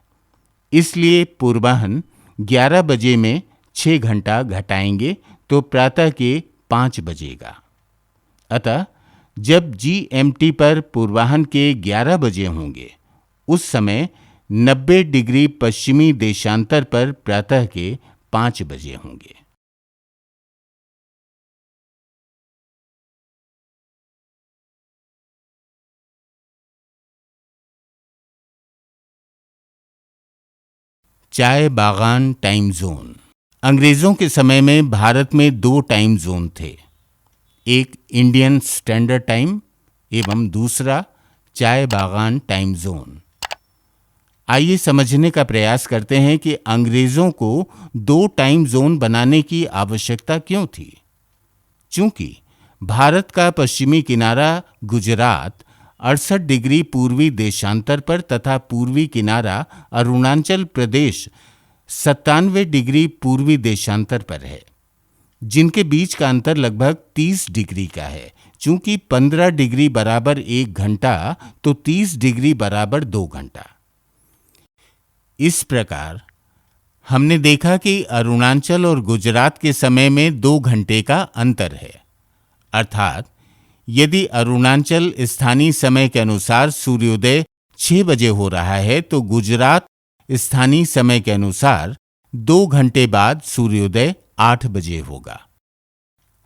A: इसलिए पूर्वाह्न 11 बजे में 6 घंटा घटाएंगे तो प्रातः के 5 बजेगा। अतः जब GMT पर पूर्वाह्न के 11 बजे होंगे, उस समय 90 डिग्री पश्चिमी देशांतर पर प्रातः के 5 बजे होंगे। चाय बागान टाइम जोन। अंग्रेजों के समय में भारत में 2 टाइम जोन थे, एक इंडियन स्टैंडर्ड टाइम एवं दूसरा चाय बागान टाइम जोन। आइए समझने का प्रयास करते हैं कि अंग्रेजों को 2 टाइम जोन बनाने की आवश्यकता क्यों थी। चूंकि भारत का पश्चिमी किनारा गुजरात 68 डिग्री पूर्वी देशांतर पर तथा पूर्वी किनारा अरुणाचल प्रदेश 97 डिग्री पूर्वी देशांतर पर है, जिनके बीच का अंतर लगभग 30 डिग्री का है। चूंकि 15 डिग्री बराबर 1 घंटा तो 30 डिग्री बराबर 2 घंटा। इस प्रकार हमने देखा कि अरुणाचल और गुजरात के समय में 2 घंटे का अंतर है, अर्थात यदि अरुणाचल स्थानीय समय के अनुसार सूर्योदय 6 बजे हो रहा है तो गुजरात स्थानीय समय के अनुसार 2 घंटे बाद सूर्योदय 8 बजे होगा।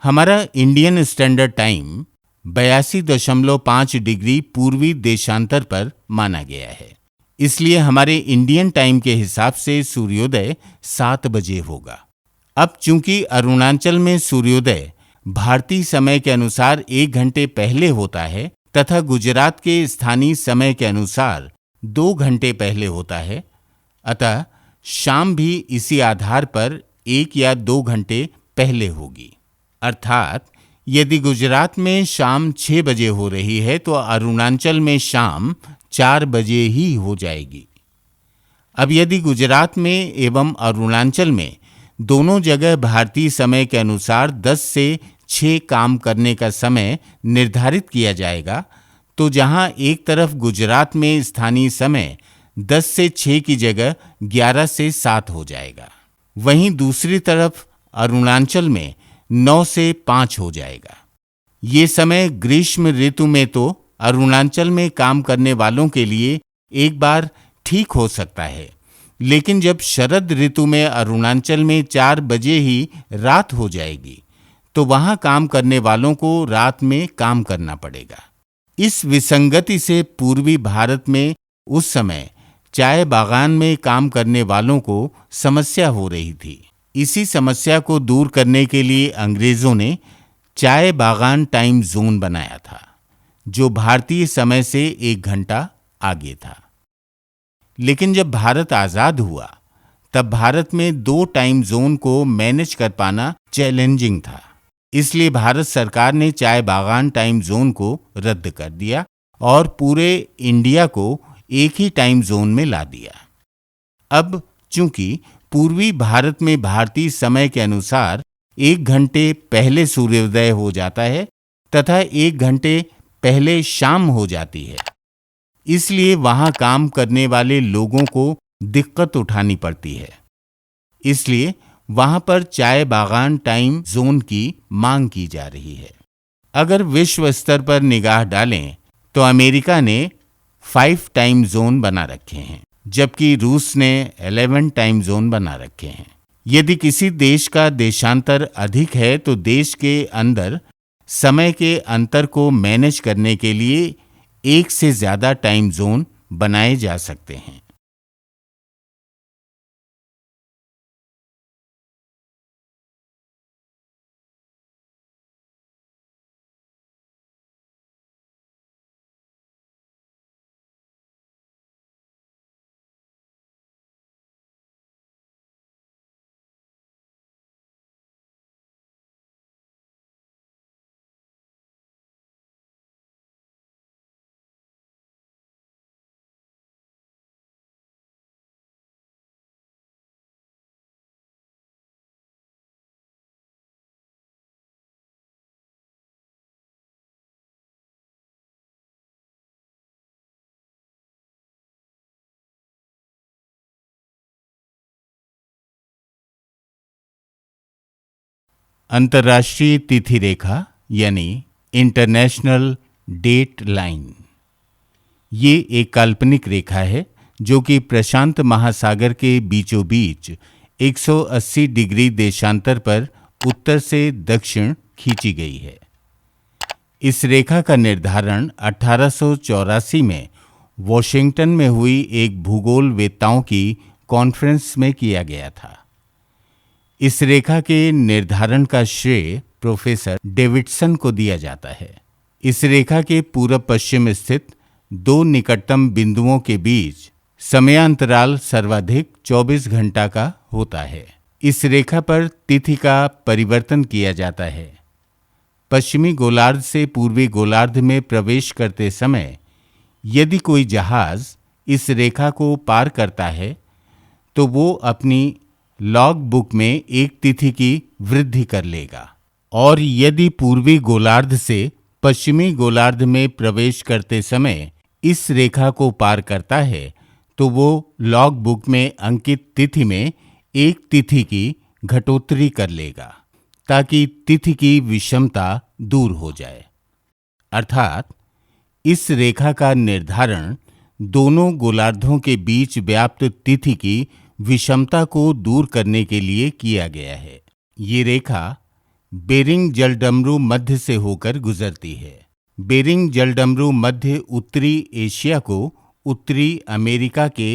A: हमारा इंडियन स्टैंडर्ड टाइम 82.5 डिग्री पूर्वी देशांतर पर माना गया है, इसलिए हमारे इंडियन टाइम के हिसाब से सूर्योदय 7 बजे होगा। अब चूंकि अरुणाचल में सूर्योदय भारतीय समय के अनुसार 1 घंटे पहले होता है तथा गुजरात के स्थानीय समय के अनुसार 2 घंटे पहले होता है, अतः शाम भी इसी आधार पर 1 या 2 घंटे पहले होगी। अर्थात यदि गुजरात में शाम 6 बजे हो रही है तो अरुणाचल में शाम 4 बजे ही हो जाएगी। अब यदि गुजरात में एवं अरुणाचल में दोनों जगह भारतीय समय के अनुसार 10 से 6 काम करने का समय निर्धारित किया जाएगा, तो जहां एक तरफ गुजरात में स्थानीय समय 10 से 6 की जगह 11 से 7 हो जाएगा, वहीं दूसरी तरफ अरुणाचल में 9 से 5 हो जाएगा। ये समय ग्रीष्म ऋतु में तो अरुणाचल में काम करने वालों के लिए एक बार ठीक हो सकता है, लेकिन जब शरद ऋतु में अरुणाचल में 4 बजे ही रात हो जाएगी तो वहां काम करने वालों को रात में काम करना पड़ेगा। इस विसंगति से पूर्वी भारत में उस समय चाय बागान में काम करने वालों को समस्या हो रही थी। इसी समस्या को दूर करने के लिए अंग्रेजों ने चाय बागान टाइम जोन बनाया था, जो भारतीय समय से 1 घंटा आगे था। लेकिन जब भारत आजाद हुआ तब भारत में 2 टाइम जोन को मैनेज कर पाना चैलेंजिंग था, इसलिए भारत सरकार ने चाय बागान टाइम जोन को रद्द कर दिया और पूरे इंडिया को एक ही टाइम जोन में ला दिया। अब चूंकि पूर्वी भारत में भारतीय समय के अनुसार 1 घंटे पहले सूर्योदय हो जाता है तथा 1 घंटे पहले शाम हो जाती है, इसलिए वहां काम करने वाले लोगों को दिक्कत उठानी पड़ती है। इसलिए वहां पर चाय बागान टाइम जोन की मांग की जा रही है। अगर विश्व स्तर पर निगाह डालें तो अमेरिका ने 5 टाइम जोन बना रखे हैं, जबकि रूस ने 11 टाइम जोन बना रखे हैं। यदि किसी देश का देशांतर अधिक है तो देश के अंदर समय के अंतर को मैनेज करने के लिए एक से ज्यादा टाइम जोन बनाए जा सकते हैं। अंतर्राष्ट्रीय तिथि रेखा यानी इंटरनेशनल डेट लाइन, ये एक काल्पनिक रेखा है जो कि प्रशांत महासागर के बीचों बीच 180 डिग्री देशांतर पर उत्तर से दक्षिण खींची गई है। इस रेखा का निर्धारण 1884 में वॉशिंगटन में हुई एक भूगोल वेत्ताओं की कॉन्फ्रेंस में किया गया था। इस रेखा के निर्धारण का श्रेय प्रोफेसर डेविडसन को दिया जाता है। इस रेखा के पूर्व पश्चिम स्थित 2 निकटतम बिंदुओं के बीच समयांतराल सर्वाधिक 24 घंटा का होता है। इस रेखा पर तिथि का परिवर्तन किया जाता है। पश्चिमी गोलार्ध से पूर्वी गोलार्ध में प्रवेश करते समय यदि कोई जहाज इस रेखा को पार करता है तो वो अपनी लॉग बुक में एक तिथि की वृद्धि कर लेगा, और यदि पूर्वी गोलार्ध से पश्चिमी गोलार्ध में प्रवेश करते समय इस रेखा को पार करता है तो वो लॉग बुक में अंकित तिथि में एक तिथि की घटोत्तरी कर लेगा ताकि तिथि की विषमता दूर हो जाए। अर्थात इस रेखा का निर्धारण दोनों गोलार्धों के बीच व्याप्त तिथि की विषमता को दूर करने के लिए किया गया है। ये रेखा बेरिंग जलडमरू मध्य से होकर गुजरती है। बेरिंग जलडमरू मध्य उत्तरी एशिया को उत्तरी अमेरिका के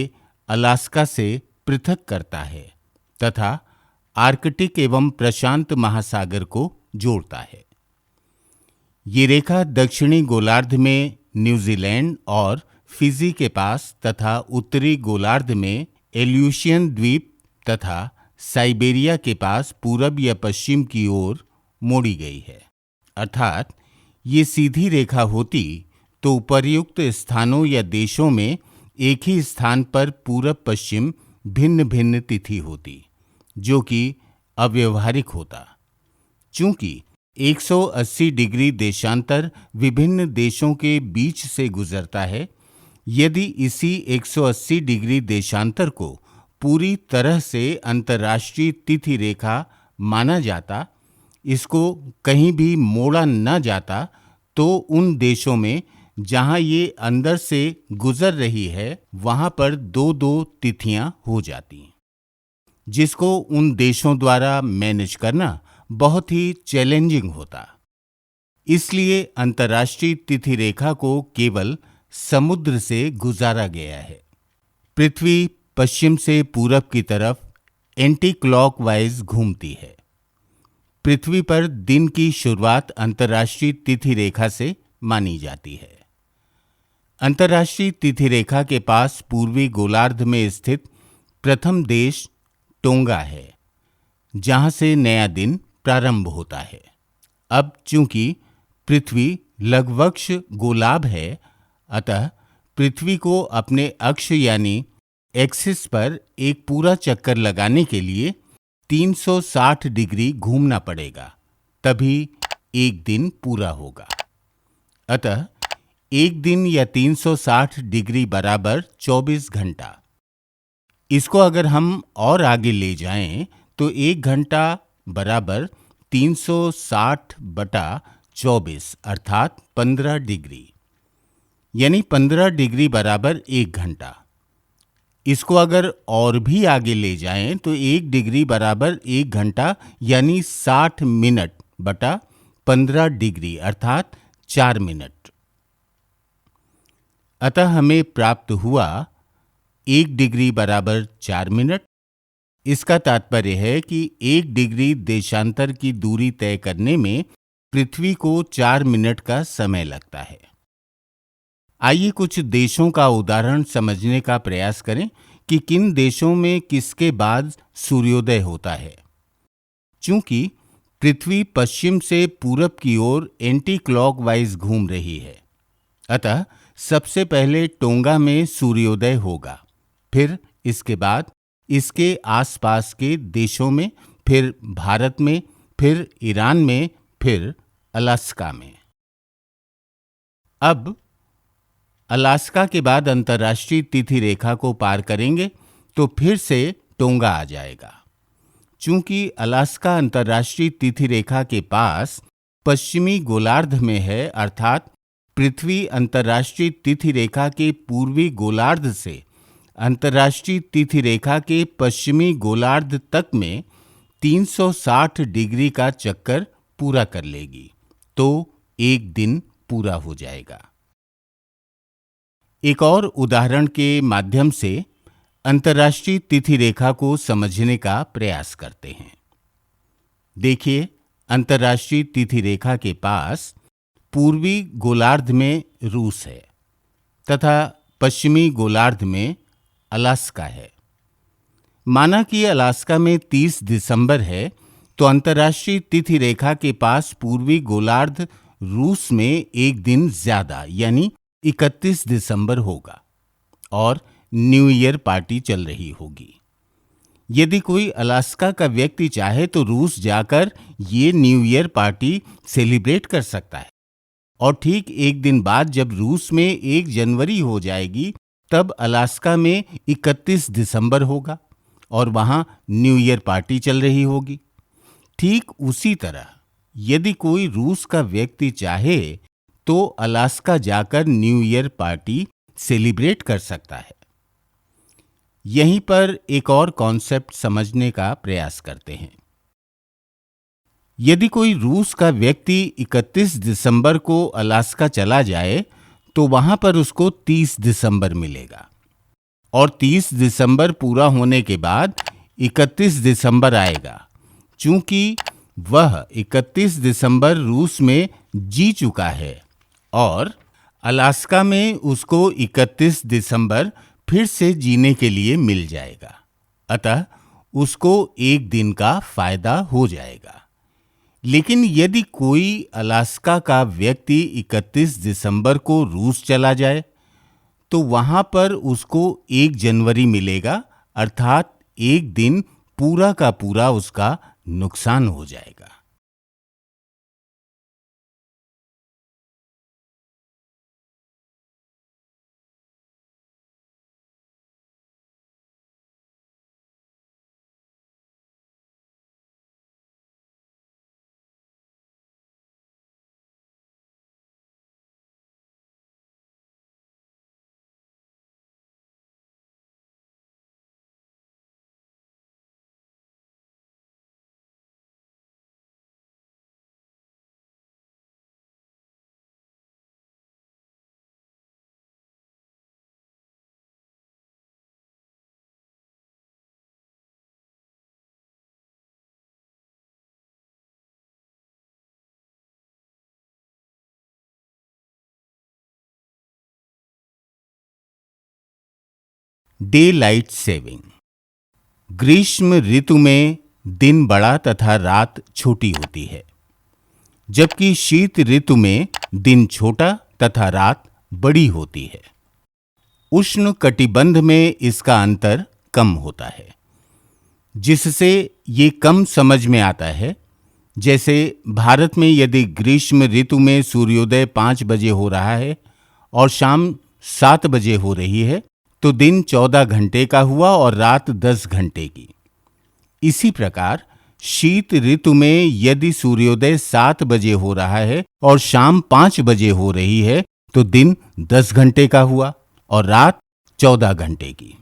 A: अलास्का से पृथक करता है तथा आर्कटिक एवं प्रशांत महासागर को जोड़ता है। ये रेखा दक्षिणी गोलार्ध में न्यूजीलैंड और फिजी के पास तथा उत्तरी गोलार्ध में एल्यूशियन द्वीप तथा साइबेरिया के पास पूरब या पश्चिम की ओर मोड़ी गई है। अर्थात ये सीधी रेखा होती तो उपर्युक्त स्थानों या देशों में एक ही स्थान पर पूरब पश्चिम भिन्न भिन्न तिथि होती, जो कि अव्यवहारिक होता। चूंकि 180 डिग्री देशांतर विभिन्न देशों के बीच से गुजरता है, यदि इसी 180 डिग्री देशांतर को पूरी तरह से अंतर्राष्ट्रीय तिथि रेखा माना जाता, इसको कहीं भी मोड़ा न जाता, तो उन देशों में जहां ये अंदर से गुजर रही है वहां पर 2-2 तिथियां हो जाती, जिसको उन देशों द्वारा मैनेज करना बहुत ही चैलेंजिंग होता। इसलिए अंतर्राष्ट्रीय तिथि रेखा को केवल समुद्र से गुजारा गया है। पृथ्वी पश्चिम से पूरब की तरफ एंटी क्लॉकवाइज घूमती है। पृथ्वी पर दिन की शुरुआत अंतर्राष्ट्रीय तिथि रेखा से मानी जाती है। अंतर्राष्ट्रीय तिथि रेखा के पास पूर्वी गोलार्ध में स्थित प्रथम देश टोंगा है, जहां से नया दिन प्रारंभ होता है। अब चूंकि पृथ्वी लघुवक्ष गोलाभ है, अतः पृथ्वी को अपने अक्ष यानी एक्सिस पर एक पूरा चक्कर लगाने के लिए 360 डिग्री घूमना पड़ेगा, तभी एक दिन पूरा होगा। अतः एक दिन या 360 डिग्री बराबर 24 घंटा। इसको अगर हम और आगे ले जाएं तो एक घंटा बराबर 360 बटा 24 अर्थात 15 डिग्री, यानी 15 डिग्री बराबर एक घंटा। इसको अगर और भी आगे ले जाएं तो एक डिग्री बराबर एक घंटा यानी 60 मिनट बटा 15 डिग्री अर्थात 4 मिनट। अतः हमें प्राप्त हुआ 1 डिग्री बराबर 4 मिनट। इसका तात्पर्य है कि 1 डिग्री देशांतर की दूरी तय करने में पृथ्वी को 4 मिनट का समय लगता है। आइए कुछ देशों का उदाहरण समझने का प्रयास करें कि किन देशों में किसके बाद सूर्योदय होता है। चूंकि पृथ्वी पश्चिम से पूरब की ओर एंटी क्लॉकवाइज घूम रही है, अतः सबसे पहले टोंगा में सूर्योदय होगा, फिर इसके बाद इसके आसपास के देशों में, फिर भारत में, फिर ईरान में, फिर अलास्का में। अब अलास्का के बाद अंतर्राष्ट्रीय तिथि रेखा को पार करेंगे तो फिर से टोंगा आ जाएगा। चूंकि अलास्का अंतर्राष्ट्रीय तिथि रेखा के पास पश्चिमी गोलार्ध में है, अर्थात पृथ्वी अंतर्राष्ट्रीय तिथि रेखा के पूर्वी गोलार्ध से अंतर्राष्ट्रीय तिथि रेखा के पश्चिमी गोलार्ध तक में 360 डिग्री का चक्कर पूरा कर लेगी, तो एक दिन पूरा हो जाएगा। एक और उदाहरण के माध्यम से अंतर्राष्ट्रीय तिथि रेखा को समझने का प्रयास करते हैं। देखिए, अंतर्राष्ट्रीय तिथि रेखा के पास पूर्वी गोलार्ध में रूस है तथा पश्चिमी गोलार्ध में अलास्का है। माना कि अलास्का में 30 दिसंबर है, तो अंतर्राष्ट्रीय तिथि रेखा के पास पूर्वी गोलार्ध रूस में एक दिन ज्यादा यानी 31 दिसंबर होगा और न्यू ईयर पार्टी चल रही होगी। यदि कोई अलास्का का व्यक्ति चाहे तो रूस जाकर ये न्यू ईयर पार्टी सेलिब्रेट कर सकता है, और ठीक एक दिन बाद जब रूस में 1 जनवरी हो जाएगी, तब अलास्का में 31 दिसंबर होगा और वहां न्यू ईयर पार्टी चल रही होगी। ठीक उसी तरह यदि कोई रूस का व्यक्ति चाहे तो अलास्का जाकर न्यू ईयर पार्टी सेलिब्रेट कर सकता है। यहीं पर एक और कॉन्सेप्ट समझने का प्रयास करते हैं। यदि कोई रूस का व्यक्ति 31 दिसंबर को अलास्का चला जाए तो वहां पर उसको 30 दिसंबर मिलेगा, और 30 दिसंबर पूरा होने के बाद 31 दिसंबर आएगा। चूंकि वह 31 दिसंबर रूस में जी चुका है और अलास्का में उसको 31 दिसंबर फिर से जीने के लिए मिल जाएगा, अतः उसको एक दिन का फायदा हो जाएगा। लेकिन यदि कोई अलास्का का व्यक्ति 31 दिसंबर को रूस चला जाए तो वहां पर उसको 1 जनवरी मिलेगा, अर्थात एक दिन पूरा का पूरा उसका नुकसान हो जाएगा। Day light saving. ग्रीष्म ऋतु में दिन बड़ा तथा रात छोटी होती है। जबकि शीत ऋतु में दिन छोटा तथा रात बड़ी होती है। उष्ण कटिबंध में इसका अंतर कम होता है, जिससे ये कम समझ में आता है। जैसे भारत में यदि ग्रीष्म ऋतु में सूर्योदय 5 बजे हो रहा है और शाम 7 बजे हो रही है, तो दिन 14 घंटे का हुआ और रात 10 घंटे की। इसी प्रकार शीत ऋतु में यदि सूर्योदय 7 बजे हो रहा है और शाम 5 बजे हो रही है, तो दिन 10 घंटे का हुआ और रात 14 घंटे की।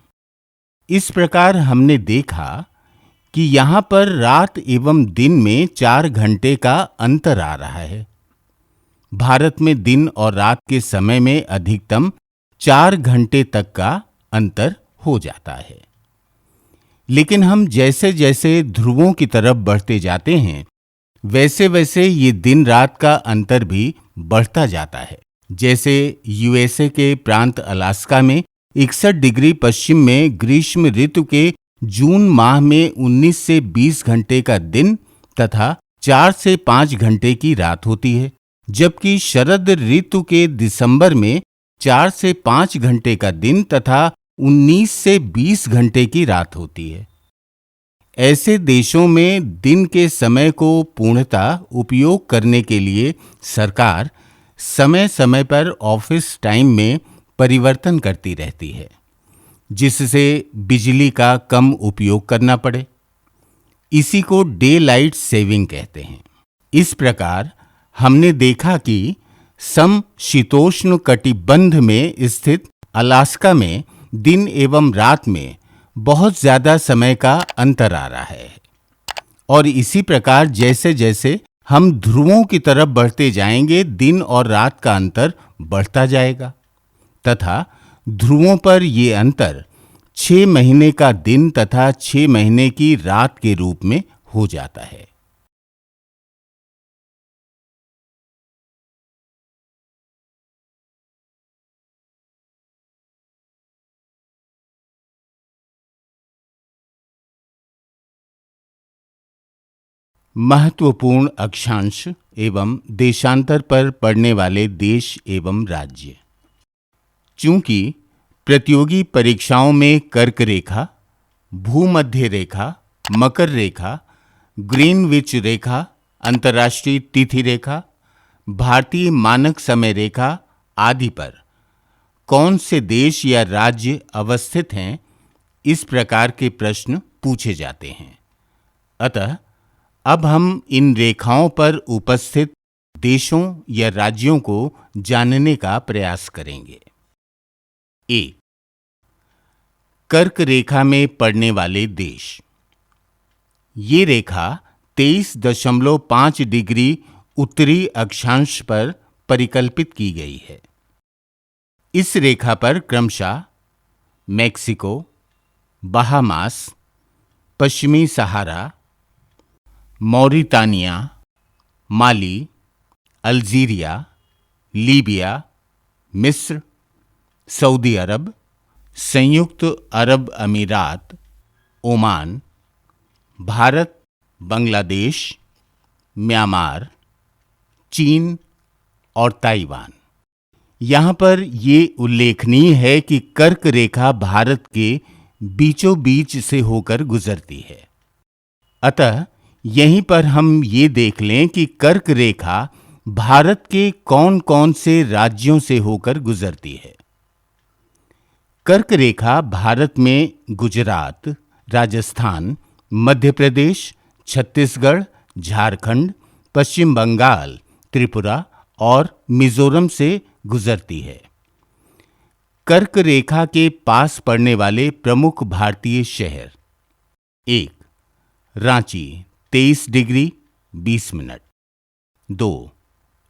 A: इस प्रकार हमने देखा कि यहाँ पर रात एवं दिन में 4 घंटे का अंतर आ रहा है। भारत में दिन और रात के समय में अधिकतम 4 घंटे तक का अंतर हो जाता है। लेकिन हम जैसे जैसे ध्रुवों की तरफ बढ़ते जाते हैं, वैसे वैसे ये दिन रात का अंतर भी बढ़ता जाता है। जैसे यूएसए के प्रांत अलास्का में 61 डिग्री पश्चिम में ग्रीष्म ऋतु के जून माह में 19 से 20 घंटे का दिन तथा 4 से 5 घंटे की रात होती है, जबकि शरद ऋतु के दिसंबर में 4 से 5 घंटे का दिन तथा 19 से 20 घंटे की रात होती है। ऐसे देशों में दिन के समय को पूर्णतः उपयोग करने के लिए सरकार समय समय पर ऑफिस टाइम में परिवर्तन करती रहती है, जिससे बिजली का कम उपयोग करना पड़े। इसी को डे लाइट सेविंग कहते हैं। इस प्रकार हमने देखा कि समशीतोष्ण कटिबंध में स्थित अलास्का में दिन एवं रात में बहुत ज्यादा समय का अंतर आ रहा है, और इसी प्रकार जैसे जैसे हम ध्रुवों की तरफ बढ़ते जाएंगे, दिन और रात का अंतर बढ़ता जाएगा तथा ध्रुवों पर ये अंतर 6 महीने का दिन तथा 6 महीने की रात के रूप में हो जाता है। महत्वपूर्ण अक्षांश एवं देशांतर पर पड़ने वाले देश एवं राज्य। चूंकि प्रतियोगी परीक्षाओं में कर्क रेखा, भूमध्य रेखा, मकर रेखा, ग्रीनविच रेखा, अंतर्राष्ट्रीय तिथि रेखा, भारतीय मानक समय रेखा आदि पर कौन से देश या राज्य अवस्थित हैं, इस प्रकार के प्रश्न पूछे जाते हैं। अतः अब हम इन रेखाओं पर उपस्थित देशों या राज्यों को जानने का प्रयास करेंगे। 1. कर्क रेखा में पड़ने वाले देश। ये रेखा 23.5 डिग्री उत्तरी अक्षांश पर परिकल्पित की गई है। इस रेखा पर क्रमशः मैक्सिको, बहामास, पश्चिमी सहारा, मौरितानिया, माली, अल्जीरिया, लीबिया, मिस्र, सऊदी अरब, संयुक्त अरब अमीरात, ओमान, भारत, बांग्लादेश, म्यांमार, चीन और ताइवान। यहाँ पर ये उल्लेखनीय है कि कर्क रेखा भारत के बीचों बीच से होकर गुजरती है। अतः यहीं पर हम ये देख लें कि कर्क रेखा भारत के कौन कौन से राज्यों से होकर गुजरती है। कर्क रेखा भारत में गुजरात, राजस्थान, मध्य प्रदेश, छत्तीसगढ़, झारखंड, पश्चिम बंगाल, त्रिपुरा और मिजोरम से गुजरती है। कर्क रेखा के पास पड़ने वाले प्रमुख भारतीय शहर। 1. Ranchi 23 degree 20 minute. 2.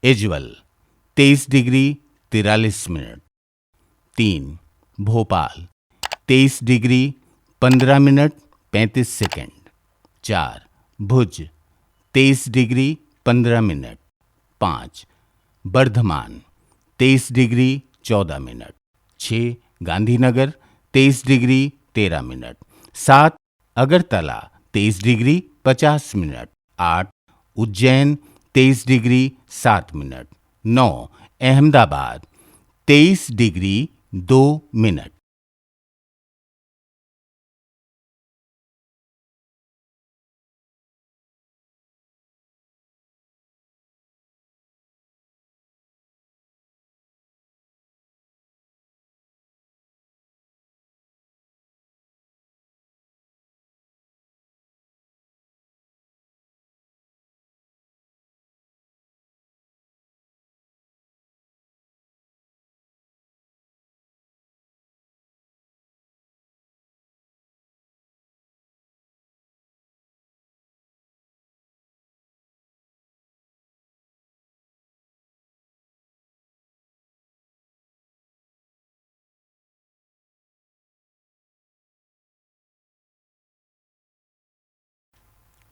A: Equal 23 degree 43 minute. 3. Bhopal 23 degree 15 minute 35 second. 4. भुज 23 degree 15 minute. 5. Bardhaman 23 degree 14 minute. 6. Gandhinagar 23 degree 13 minute. 7. Agartala 23 degree 50 minute. 8. Ujjain 23 degree 7 minute. 9 Ahmedabad 23 degree 2 minute.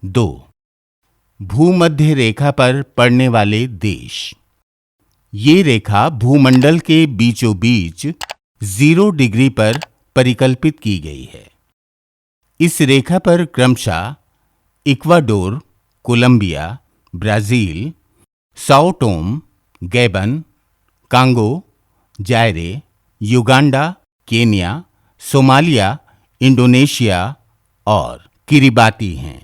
A: 2 भूमध्य रेखा पर पड़ने वाले देश। ये रेखा भूमंडल के बीचों बीच 0 डिग्री पर परिकल्पित की गई है। इस रेखा पर क्रमशः Ecuador, Colombia, Brazil, Sao Tome, Gabon, Congo, Zaire, Uganda, Kenya, Somalia, Indonesia और किरिबाती हैं।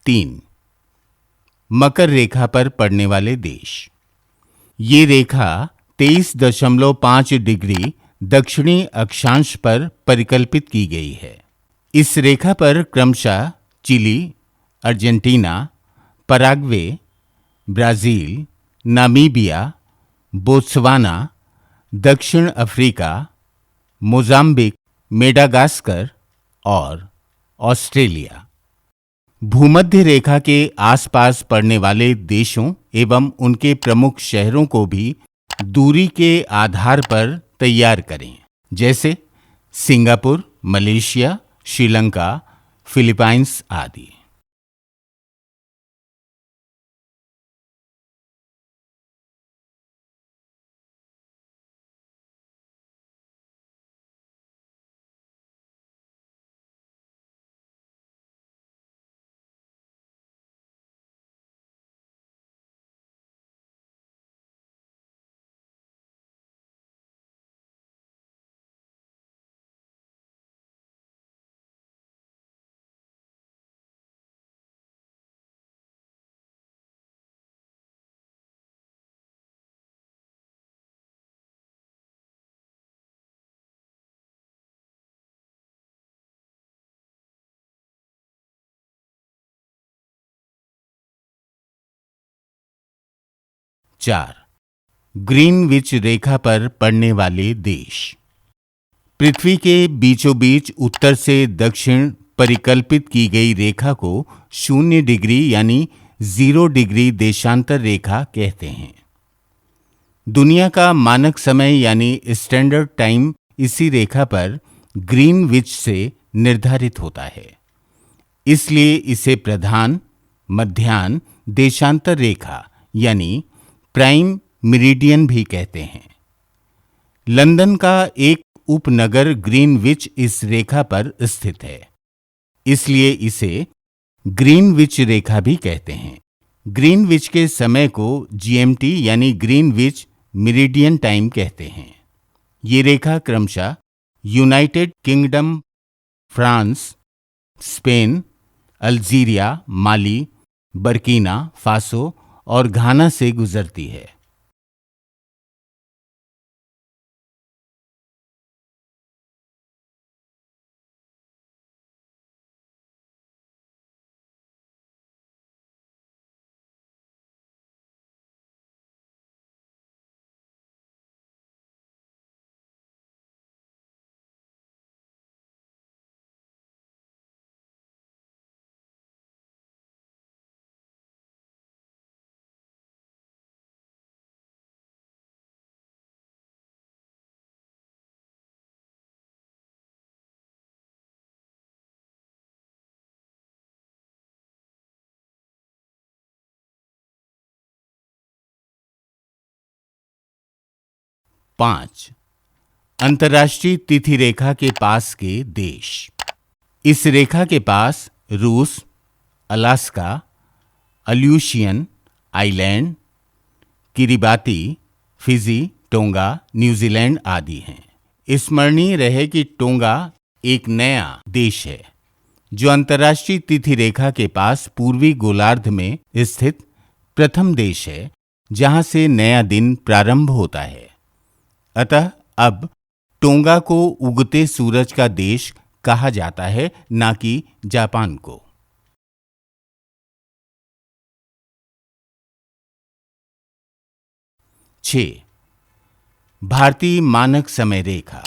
A: तीन मकर रेखा पर पड़ने वाले देश। ये रेखा 23.5 डिग्री दक्षिणी अक्षांश पर परिकल्पित की गई है। इस रेखा पर क्रमशः Chile, Argentina, Paraguay, Brazil, Namibia, Botswana, दक्षिण अफ्रीका, मोजाम्बिक, मेडागास्कर और ऑस्ट्रेलिया। भूमध्य रेखा के आसपास पड़ने वाले देशों एवं उनके प्रमुख शहरों को भी दूरी के आधार पर तैयार करें, जैसे सिंगापुर, मलेशिया, श्रीलंका, फिलीपाइंस आदि। चार ग्रीनविच रेखा पर पड़ने वाले देश। पृथ्वी के बीचों बीच उत्तर से दक्षिण परिकल्पित की गई रेखा को 0 डिग्री यानी 0 डिग्री देशांतर रेखा कहते हैं। दुनिया का मानक समय यानी स्टैंडर्ड टाइम इसी रेखा पर ग्रीनविच से निर्धारित होता है। इसलिए इसे प्रधान, मध्याह्न देशांतर रेखा यानी प्राइम मेरिडियन भी कहते हैं। लंदन का एक उपनगर ग्रीनविच इस रेखा पर स्थित है, इसलिए इसे ग्रीनविच रेखा भी कहते हैं। ग्रीनविच के समय को जीएमटी यानी ग्रीनविच मेरिडियन टाइम कहते हैं। ये रेखा क्रमशः United Kingdom, France, Spain, Algeria, Mali, Burkina Faso और घाना से गुजरती है। 5. अंतर्राष्ट्रीय तिथि रेखा के पास के देश। इस रेखा के पास रूस, Alaska, Aleutian island, Kiribati, Fiji, tonga, New Zealand आदि हैं। स्मरणीय रहे कि टोंगा एक नया देश है जो अंतर्राष्ट्रीय तिथि रेखा के पास पूर्वी गोलार्ध में स्थित प्रथम देश है जहां से नया दिन प्रारंभ होता है। अतः अब टोंगा को उगते सूरज का देश कहा जाता है, ना कि जापान को। 6. भारतीय मानक समय रेखा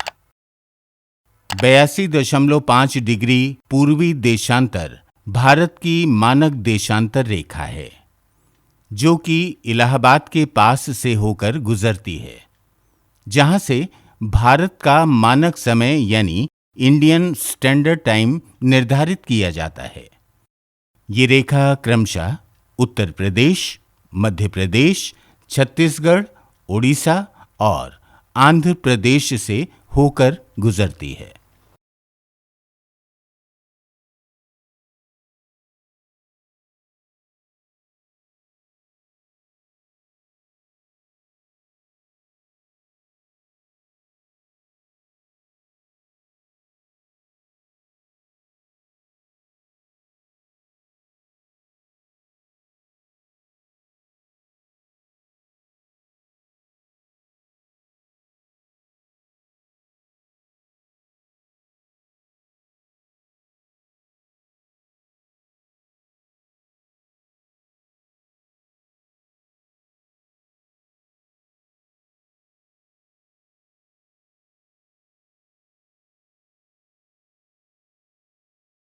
A: 82.5 डिग्री पूर्वी देशांतर भारत की मानक देशांतर रेखा है जो कि इलाहाबाद के पास से होकर गुजरती है, जहां से भारत का मानक समय यानी इंडियन स्टैंडर्ड टाइम निर्धारित किया जाता है। ये रेखा क्रमशः उत्तर प्रदेश, मध्य प्रदेश, छत्तीसगढ़, ओडिशा और आंध्र प्रदेश से होकर गुजरती है।